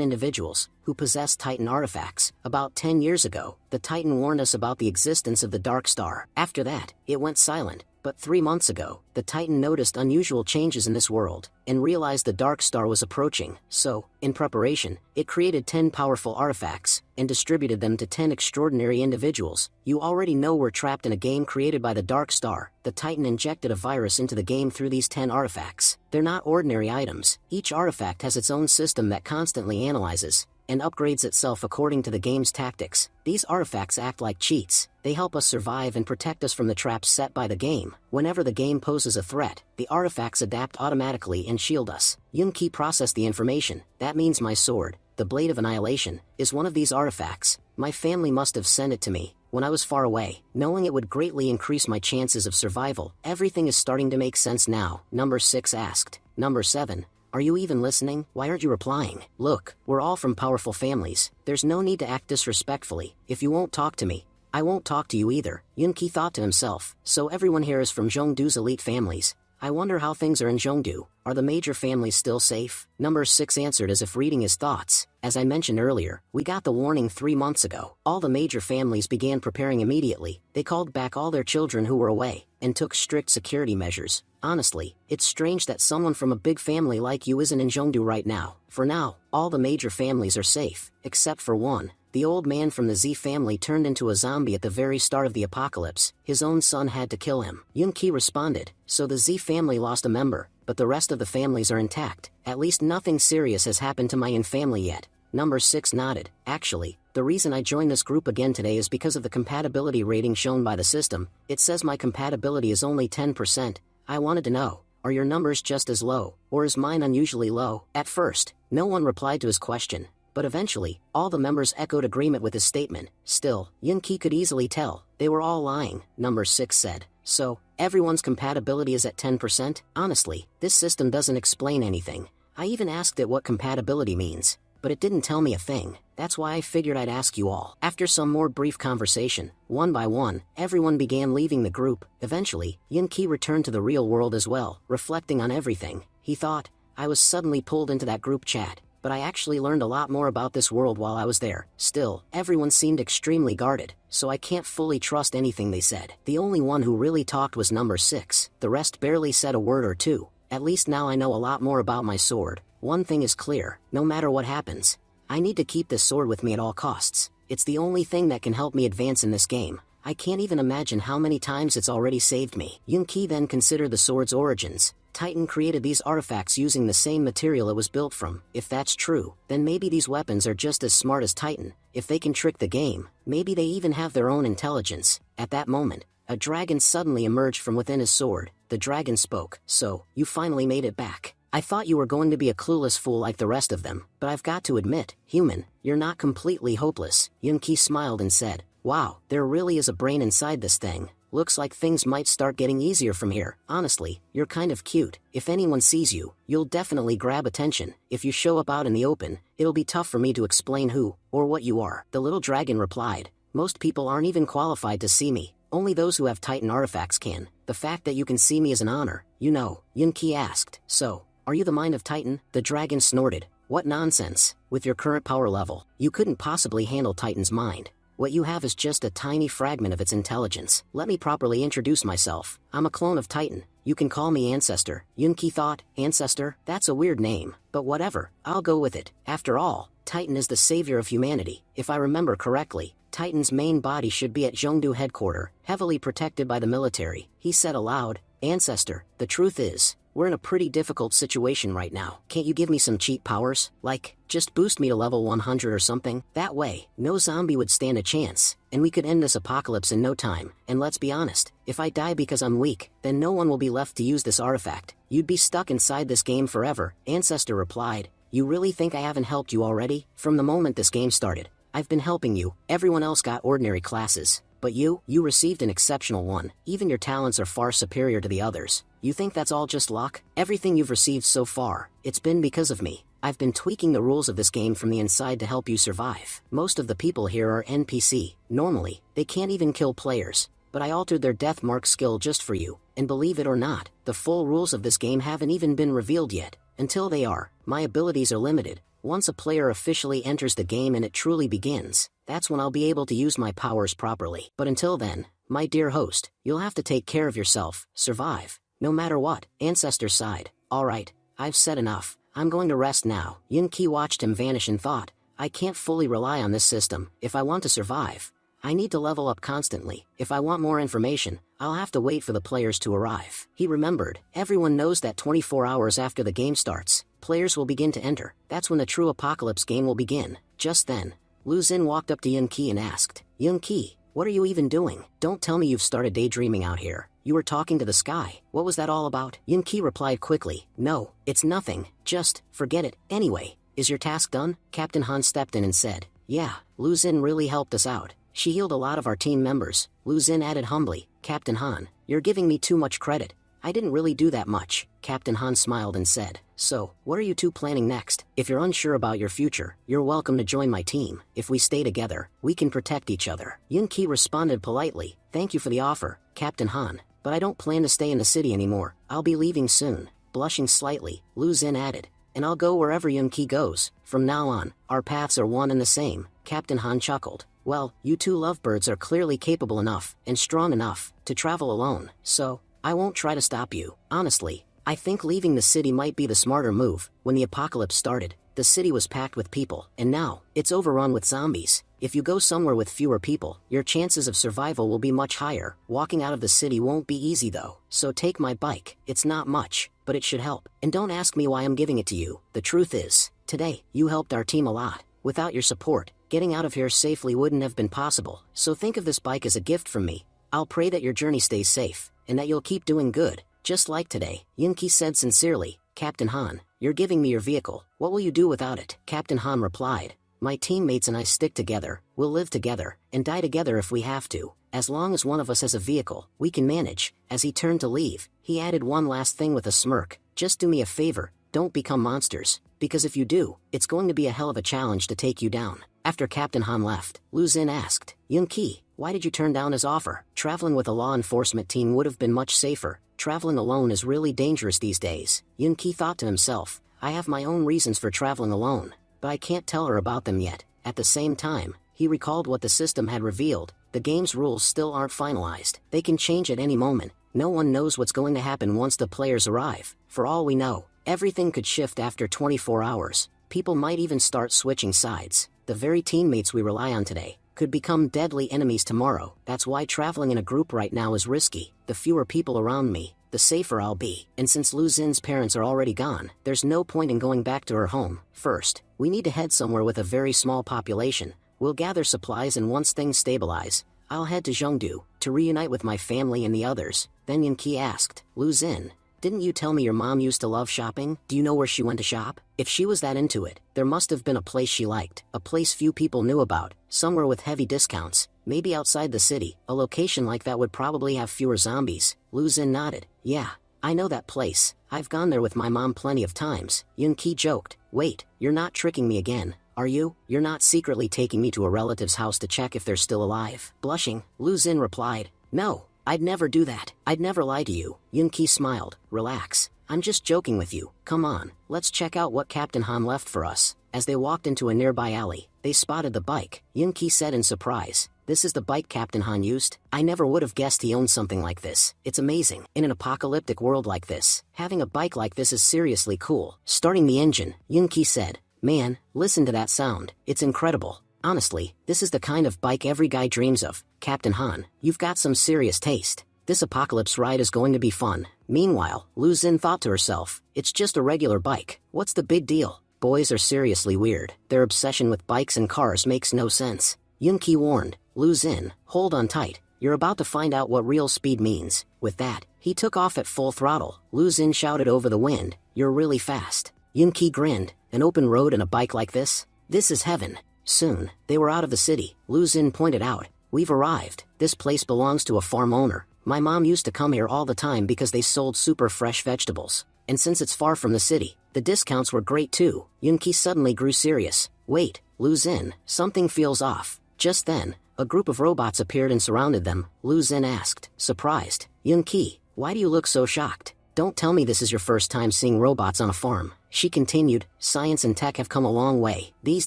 Speaker 1: individuals who possess Titan artifacts. About 10 years ago, the Titan warned us about the existence of the Dark Star. After that, it went silent. But 3 months ago, the Titan noticed unusual changes in this world and realized the Dark Star was approaching. So, in preparation, it created 10 powerful artifacts and distributed them to 10 extraordinary individuals. You already know we're trapped in a game created by the Dark Star. The Titan injected a virus into the game through these 10 artifacts. They're not ordinary items. Each artifact has its own system that constantly analyzes and upgrades itself according to the game's tactics. These artifacts act like cheats. They help us survive and protect us from the traps set by the game. Whenever the game poses a threat, the artifacts adapt automatically and shield us. Yunki processed the information. That means my sword, the Blade of Annihilation, is one of these artifacts. My family must have sent it to me when I was far away, knowing it would greatly increase my chances of survival. Everything is starting to make sense now. Number 6 asked. Number 7, are you even listening? Why aren't you replying? Look, we're all from powerful families. There's no need to act disrespectfully. If you won't talk to me, I won't talk to you either. Yunki thought to himself. So everyone here is from Zhongdu's elite families. I wonder how things are in Zhongdu. Are the major families still safe? Number 6 answered as if reading his thoughts. As I mentioned earlier, we got the warning 3 months ago. All the major families began preparing immediately. They called back all their children who were away and took strict security measures. Honestly, it's strange that someone from a big family like you isn't in Zhongdu right now. For now, all the major families are safe, except for one. The old man from the Z family turned into a zombie at the very start of the apocalypse. His own son had to kill him. Yunki responded, so the Z family lost a member, but the rest of the families are intact. At least nothing serious has happened to my own family yet. Number 6 nodded. Actually, the reason I joined this group again today is because of the compatibility rating shown by the system. It says my compatibility is only 10%. I wanted to know, are your numbers just as low, or is mine unusually low? At first, no one replied to his question, but eventually, all the members echoed agreement with his statement. Still, Yunki could easily tell, they were all lying. Number 6 said, so, everyone's compatibility is at 10%? Honestly, this system doesn't explain anything. I even asked it what compatibility means, but it didn't tell me a thing. That's why I figured I'd ask you all. After some more brief conversation, one by one, everyone began leaving the group. Eventually, Yunki returned to the real world as well, reflecting on everything. He thought, I was suddenly pulled into that group chat, but I actually learned a lot more about this world while I was there. Still, everyone seemed extremely guarded, so I can't fully trust anything they said. The only one who really talked was number 6. The rest barely said a word or two. At least now I know a lot more about my sword. One thing is clear, no matter what happens, I need to keep this sword with me at all costs. It's the only thing that can help me advance in this game. I can't even imagine how many times it's already saved me. Yunki then considered the sword's origins. Titan created these artifacts using the same material it was built from. If that's true, then maybe these weapons are just as smart as Titan. If they can trick the game, maybe they even have their own intelligence. At that moment, a dragon suddenly emerged from within his sword. The dragon spoke. So, you finally made it back. I thought you were going to be a clueless fool like the rest of them, but I've got to admit, human, you're not completely hopeless. Yunki smiled and said, wow, there really is a brain inside this thing. Looks like things might start getting easier from here. Honestly, you're kind of cute. If anyone sees you, you'll definitely grab attention. If you show up out in the open, it'll be tough for me to explain who or what you are. The little dragon replied, most people aren't even qualified to see me. Only those who have Titan artifacts can. The fact that you can see me is an honor, you know. Yunki asked, so, are you the mind of Titan? The dragon snorted. What nonsense. With your current power level, you couldn't possibly handle Titan's mind. What you have is just a tiny fragment of its intelligence. Let me properly introduce myself. I'm a clone of Titan. You can call me Ancestor. Yunki thought, Ancestor? That's a weird name, but whatever, I'll go with it. After all, Titan is the savior of humanity. If I remember correctly, Titan's main body should be at Zhongdu headquarters, heavily protected by the military. He said aloud, Ancestor, the truth is, we're in a pretty difficult situation right now. Can't you give me some cheat powers? Like, just boost me to level 100 or something? That way, no zombie would stand a chance, and we could end this apocalypse in no time. And let's be honest, if I die because I'm weak, then no one will be left to use this artifact. You'd be stuck inside this game forever. Ancestor replied, You really think I haven't helped you already? From the moment this game started, I've been helping you. Everyone else got ordinary classes. But you received an exceptional one. Even your talents are far superior to the others. You think that's all just luck? Everything you've received so far, it's been because of me. I've been tweaking the rules of this game from the inside to help you survive. Most of the people here are NPC. Normally, they can't even kill players. But I altered their death mark skill just for you. And believe it or not, the full rules of this game haven't even been revealed yet. Until they are, my abilities are limited. Once a player officially enters the game and it truly begins, that's when I'll be able to use my powers properly. But until then, my dear host, you'll have to take care of yourself, survive, no matter what. Ancestor sighed. Alright, I've said enough. I'm going to rest now. Yun-Ki watched him vanish and thought, I can't fully rely on this system. If I want to survive, I need to level up constantly. If I want more information, I'll have to wait for the players to arrive. He remembered, everyone knows that 24 hours after the game starts, players will begin to enter. That's when the true apocalypse game will begin. Just then, Lu Xin walked up to Yun-Ki and asked, Yun-Ki, what are you even doing? Don't tell me you've started daydreaming out here. You were talking to the sky. What was that all about? Yun-Ki replied quickly, no, it's nothing. Just, forget it. Anyway, is your task done? Captain Han stepped in and said, yeah, Lu Xin really helped us out. She healed a lot of our team members. Lu Xin added humbly, Captain Han, you're giving me too much credit. I didn't really do that much. Captain Han smiled and said, so, what are you two planning next? If you're unsure about your future, you're welcome to join my team. If we stay together, we can protect each other. Yun-Ki responded politely, thank you for the offer, Captain Han, but I don't plan to stay in the city anymore. I'll be leaving soon. Blushing slightly, Lu Xin added, and I'll go wherever Yun-Ki goes. From now on, our paths are one and the same. Captain Han chuckled. Well, you two lovebirds are clearly capable enough, and strong enough, to travel alone, so, I won't try to stop you. Honestly, I think leaving the city might be the smarter move. When the apocalypse started, the city was packed with people, and now, it's overrun with zombies. If you go somewhere with fewer people, your chances of survival will be much higher. Walking out of the city won't be easy though, so take my bike. It's not much, but it should help. And don't ask me why I'm giving it to you. The truth is, today, you helped our team a lot. Without your support, getting out of here safely wouldn't have been possible. So think of this bike as a gift from me. I'll pray that your journey stays safe, and that you'll keep doing good, just like today. Yun-Ki said sincerely, Captain Han, you're giving me your vehicle. What will you do without it? Captain Han replied, my teammates and I stick together, we'll live together, and die together if we have to. As long as one of us has a vehicle, we can manage. As he turned to leave, he added one last thing with a smirk, just do me a favor, don't become monsters, because if you do, it's going to be a hell of a challenge to take you down. After Captain Han left, Lu Xin asked, Yun-Ki, why did you turn down his offer? Traveling with a law enforcement team would have been much safer. Traveling alone is really dangerous these days. Yun-Ki thought to himself, I have my own reasons for traveling alone, but I can't tell her about them yet. At the same time, he recalled what the system had revealed. The game's rules still aren't finalized. They can change at any moment. No one knows what's going to happen once the players arrive. For all we know, everything could shift after 24 hours. People might even start switching sides. The very teammates we rely on today could become deadly enemies tomorrow. That's why traveling in a group right now is risky. The fewer people around me, the safer I'll be. And since Lu Xin's parents are already gone, there's no point in going back to her home. First, we need to head somewhere with a very small population. We'll gather supplies, and once things stabilize, I'll head to Zhengdu to reunite with my family and the others. Then Yun-Ki asked, Lu Xin, didn't you tell me your mom used to love shopping? Do you know where she went to shop? If she was that into it, there must have been a place she liked, a place few people knew about, somewhere with heavy discounts, maybe outside the city. A location like that would probably have fewer zombies. Lu Xin nodded. Yeah, I know that place. I've gone there with my mom plenty of times. Yun-Ki joked. Wait, you're not tricking me again, are you? You're not secretly taking me to a relative's house to check if they're still alive? Blushing, Lu Xin replied, no, I'd never do that. I'd never lie to you. Yun-Ki smiled. Relax. I'm just joking with you. Come on, let's check out what Captain Han left for us. As they walked into a nearby alley, they spotted the bike. Yun-Ki said in surprise, this is the bike Captain Han used? I never would have guessed he owned something like this. It's amazing. In an apocalyptic world like this, having a bike like this is seriously cool. Starting the engine, Yun-Ki said, man, listen to that sound. It's incredible. Honestly, this is the kind of bike every guy dreams of. Captain Han, you've got some serious taste. This apocalypse ride is going to be fun. Meanwhile, Lu Xin thought to herself, it's just a regular bike. What's the big deal? Boys are seriously weird. Their obsession with bikes and cars makes no sense. Yun-Ki warned, Lu Xin, hold on tight. You're about to find out what real speed means. With that, he took off at full throttle. Lu Xin shouted over the wind, you're really fast. Yunki grinned. An open road and a bike like this? This is heaven. Soon, they were out of the city. Lu Xin pointed out, "We've arrived. This place belongs to a farm owner. My mom used to come here all the time because they sold super fresh vegetables. And since it's far from the city, the discounts were great too." Yunki suddenly grew serious. "Wait, Lu Xin, something feels off." Just then, a group of robots appeared and surrounded them. Lu Xin asked, surprised, "Yunki, why do you look so shocked? Don't tell me this is your first time seeing robots on a farm." She continued, "Science and tech have come a long way. These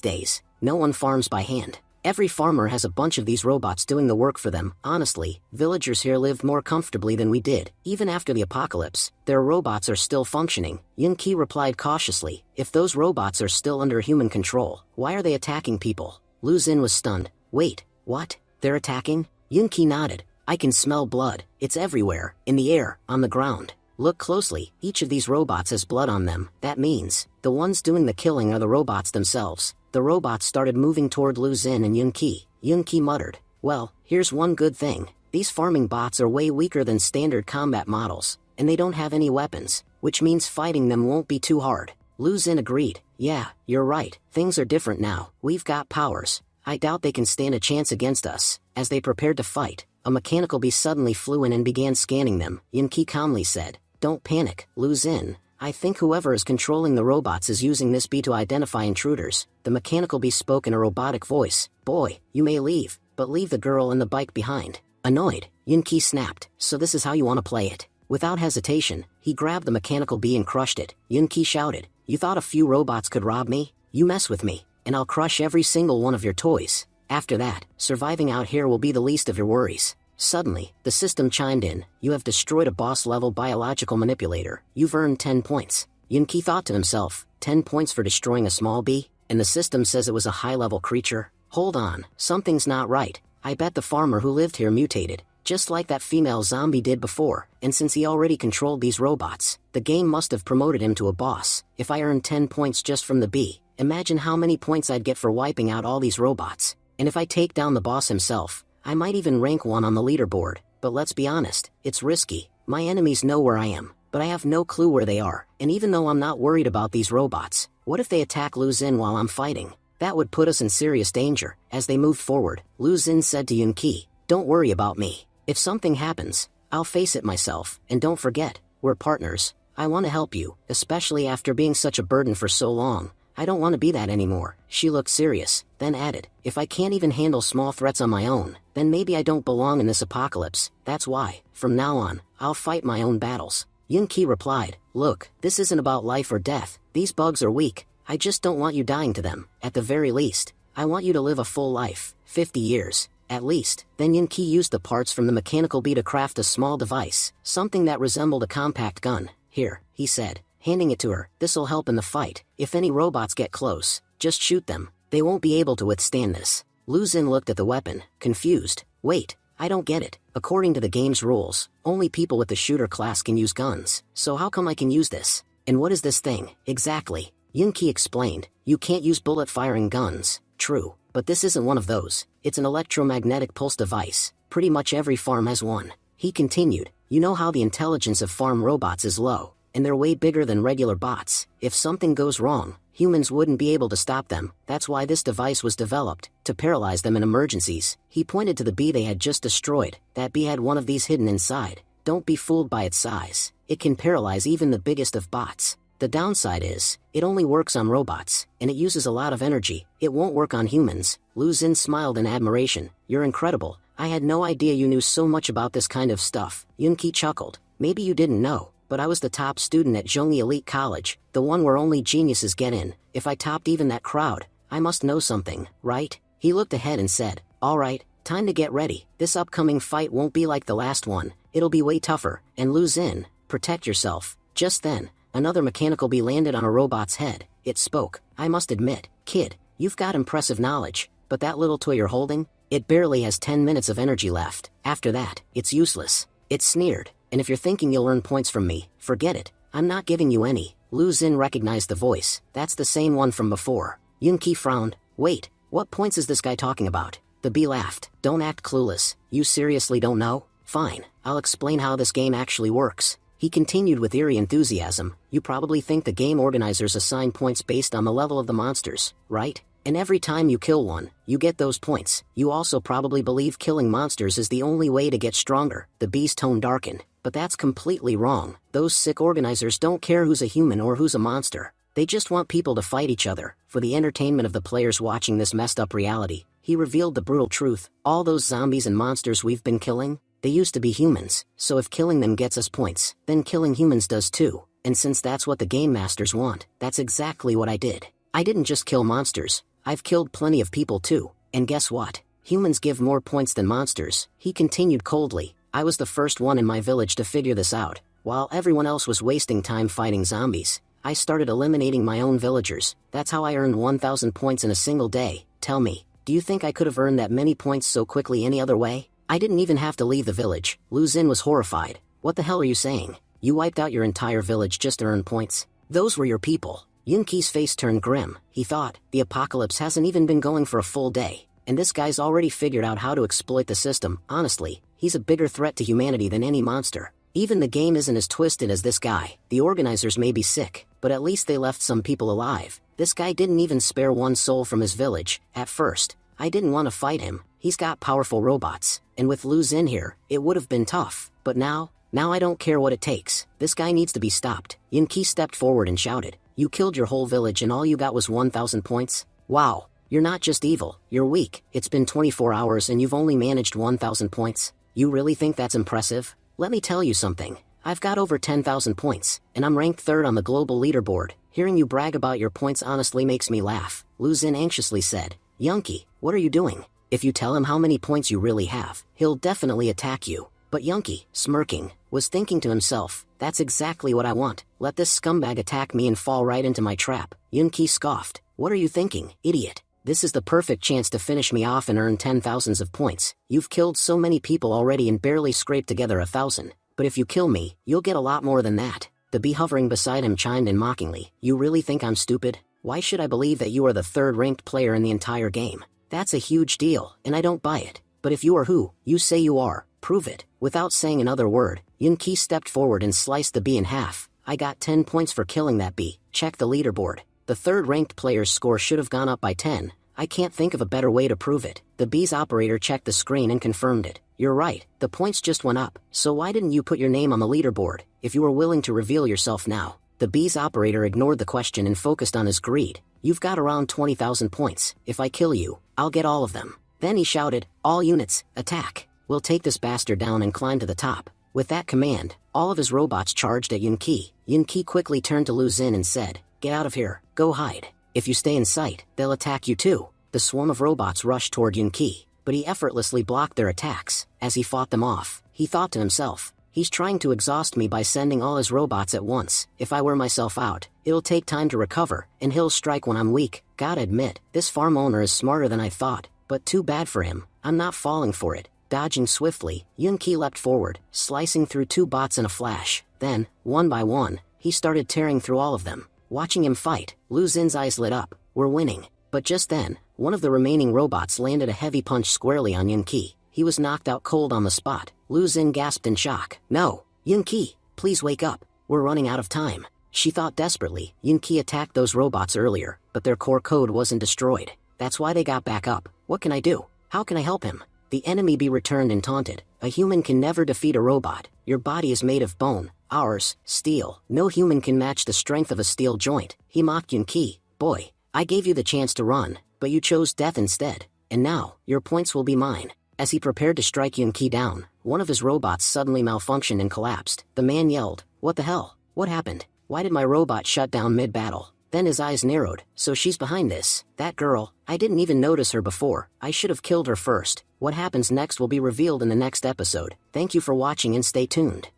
Speaker 1: days, no one farms by hand. Every farmer has a bunch of these robots doing the work for them. Honestly, villagers here lived more comfortably than we did. Even after the apocalypse, their robots are still functioning." Yunki replied cautiously, "If those robots are still under human control, why are they attacking people?" Lu Xin was stunned. "Wait, what? They're attacking?" Yunki nodded. "I can smell blood. It's everywhere, in the air, on the ground. Look closely, each of these robots has blood on them. That means, the ones doing the killing are the robots themselves." The robots started moving toward Lu Xin and Yunki. Yunki muttered, "Well, here's one good thing. These farming bots are way weaker than standard combat models, and they don't have any weapons, which means fighting them won't be too hard." Lu Xin agreed, "Yeah, you're right. Things are different now. We've got powers. I doubt they can stand a chance against us." As they prepared to fight, a mechanical bee suddenly flew in and began scanning them. Yunki calmly said, "Don't panic, Lu Xin. I think whoever is controlling the robots is using this bee to identify intruders." The mechanical bee spoke in a robotic voice, "Boy, you may leave, but leave the girl and the bike behind." Annoyed, Yunki snapped, "So this is how you want to play it?" Without hesitation, he grabbed the mechanical bee and crushed it. Yunki shouted, "You thought a few robots could rob me? You mess with me, and I'll crush every single one of your toys. After that, surviving out here will be the least of your worries." Suddenly, the system chimed in, "You have destroyed a boss-level biological manipulator. You've earned 10 points. Yunki thought to himself, 10 points for destroying a small bee? And the system says it was a high-level creature? Hold on, something's not right. I bet the farmer who lived here mutated, just like that female zombie did before, and since he already controlled these robots, the game must have promoted him to a boss. If I earned 10 points just from the bee, imagine how many points I'd get for wiping out all these robots. And if I take down the boss himself, I might even rank 1 on the leaderboard. But let's be honest, it's risky. My enemies know where I am, but I have no clue where they are. And even though I'm not worried about these robots, what if they attack Lu Xin while I'm fighting? That would put us in serious danger." As they moved forward, Lu Xin said to Yunki, "Don't worry about me. If something happens, I'll face it myself. And don't forget, we're partners. I want to help you, especially after being such a burden for so long. I don't want to be that anymore." She looked serious, then added, "If I can't even handle small threats on my own, then maybe I don't belong in this apocalypse. That's why, from now on, I'll fight my own battles." Yunki replied, "Look, this isn't about life or death. These bugs are weak. I just don't want you dying to them. At the very least, I want you to live a full life, 50 years, at least." Then Yunki used the parts from the mechanical bee to craft a small device, something that resembled a compact gun. "Here," he said, handing it to her, "this'll help in the fight. If any robots get close, just shoot them. They won't be able to withstand this." Lu Xin looked at the weapon, confused. "Wait, I don't get it. According to the game's rules, only people with the shooter class can use guns. So how come I can use this? And what is this thing, exactly?" Yunki explained, "You can't use bullet-firing guns." "True, but this isn't one of those. It's an electromagnetic pulse device. Pretty much every farm has one." He continued, "You know how the intelligence of farm robots is low, and they're way bigger than regular bots. If something goes wrong, humans wouldn't be able to stop them. That's why this device was developed, to paralyze them in emergencies." He pointed to the bee they had just destroyed. That bee had one of these hidden inside. Don't be fooled by its size. It can paralyze even the biggest of bots. The downside is, it only works on robots, and it uses a lot of energy. It won't work on humans. Lu Xin smiled in admiration. "You're incredible. I had no idea you knew so much about this kind of stuff." Yunki chuckled. "Maybe you didn't know, but I was the top student at Zhongyi Elite College, the one where only geniuses get in. If I topped even that crowd, I must know something, right?" He looked ahead and said, "All right, time to get ready. This upcoming fight won't be like the last one. It'll be way tougher. And Lu Xin, protect yourself." Just then, another mechanical bee landed on a robot's head. It spoke, "I must admit, kid, you've got impressive knowledge, but that little toy you're holding, it barely has 10 minutes of energy left. After that, it's useless." It sneered, "And if you're thinking you'll earn points from me, forget it. I'm not giving you any." Lu Xin recognized the voice. "That's the same one from before." Yunki frowned. "Wait, what points is this guy talking about?" The bee laughed. "Don't act clueless. You seriously don't know? Fine, I'll explain how this game actually works." He continued with eerie enthusiasm. You probably think the game organizers assign points based on the level of the monsters, right? And every time you kill one, you get those points. You also probably believe killing monsters is the only way to get stronger. The bee's tone darkened. But that's completely wrong. Those sick organizers don't care who's a human or who's a monster. They just want people to fight each other, for the entertainment of the players watching this messed up reality. He revealed the brutal truth. All those zombies and monsters we've been killing, they used to be humans, so if killing them gets us points, then killing humans does too. And since that's what the game masters want, that's exactly what I did. I didn't just kill monsters, I've killed plenty of people too. And guess what? Humans give more points than monsters. He continued coldly. I was the first one in my village to figure this out. While everyone else was wasting time fighting zombies, I started eliminating my own villagers. That's how I earned 1,000 points in a single day. Tell me, do you think I could have earned that many points so quickly any other way? I didn't even have to leave the village. Lu Xin was horrified. What the hell are you saying? You wiped out your entire village just to earn points? Those were your people. Yun Qi's face turned grim. He thought, the apocalypse hasn't even been going for a full day, and this guy's already figured out how to exploit the system. Honestly, he's a bigger threat to humanity than any monster. Even the game isn't as twisted as this guy. The organizers may be sick, but at least they left some people alive. This guy didn't even spare one soul from his village. At first, I didn't want to fight him. He's got powerful robots, and with Lu Xin here, it would have been tough. But now I don't care what it takes. This guy needs to be stopped. Yun Qi stepped forward and shouted, you killed your whole village and all you got was 1,000 points? Wow, you're not just evil, you're weak. It's been 24 hours and you've only managed 1,000 points. You really think that's impressive? Let me tell you something. I've got over 10,000 points, and I'm ranked 3rd on the global leaderboard. Hearing you brag about your points honestly makes me laugh. Lu Xin anxiously said, Yun Qi, what are you doing? If you tell him how many points you really have, he'll definitely attack you. But Yun Qi, smirking, was thinking to himself, that's exactly what I want. Let this scumbag attack me and fall right into my trap. Yun Qi scoffed. What are you thinking, idiot? This is the perfect chance to finish me off and earn 10,000s of points. You've killed so many people already and barely scraped together 1,000. But if you kill me, you'll get a lot more than that. The bee hovering beside him chimed in mockingly. You really think I'm stupid? Why should I believe that you are the 3rd-ranked player in the entire game? That's a huge deal, and I don't buy it. But if you are who you say you are, prove it. Without saying another word, Yun Qi stepped forward and sliced the bee in half. I got 10 points for killing that bee. Check the leaderboard. The 3rd-ranked player's score should have gone up by 10. I can't think of a better way to prove it. The bee's operator checked the screen and confirmed it. You're right, the points just went up. So why didn't you put your name on the leaderboard, if you were willing to reveal yourself now? The bee's operator ignored the question and focused on his greed. You've got around 20,000 points. If I kill you, I'll get all of them. Then he shouted, all units, attack. We'll take this bastard down and climb to the top. With that command, all of his robots charged at Yun Qi. Yun Qi quickly turned to Lu Xin and said, get out of here, go hide. If you stay in sight, they'll attack you too. The swarm of robots rushed toward Yun Qi, but he effortlessly blocked their attacks. As he fought them off, he thought to himself, he's trying to exhaust me by sending all his robots at once. If I wear myself out, it'll take time to recover, and he'll strike when I'm weak. Gotta admit, this farm owner is smarter than I thought, but too bad for him. I'm not falling for it. Dodging swiftly, Yun Qi leapt forward, slicing through 2 bots in a flash. Then, one by one, he started tearing through all of them. Watching him fight, Lu Xin's eyes lit up. We're winning. But just then, one of the remaining robots landed a heavy punch squarely on Yun Qi. He was knocked out cold on the spot. Lu Xin gasped in shock. No, Yun Qi, please wake up. We're running out of time. She thought desperately. Yun Qi attacked those robots earlier, but their core code wasn't destroyed. That's why they got back up. What can I do? How can I help him? The enemy bee returned and taunted. A human can never defeat a robot. Your body is made of bone, ours, steel. No human can match the strength of a steel joint. He mocked Yun Qi. Boy, I gave you the chance to run, but you chose death instead. And now, your points will be mine. As he prepared to strike Yun Qi down, one of his robots suddenly malfunctioned and collapsed. The man yelled, what the hell? What happened? Why did my robot shut down mid-battle? Then his eyes narrowed. So she's behind this. That girl, I didn't even notice her before. I should have killed her first. What happens next will be revealed in the next episode. Thank you for watching and stay tuned.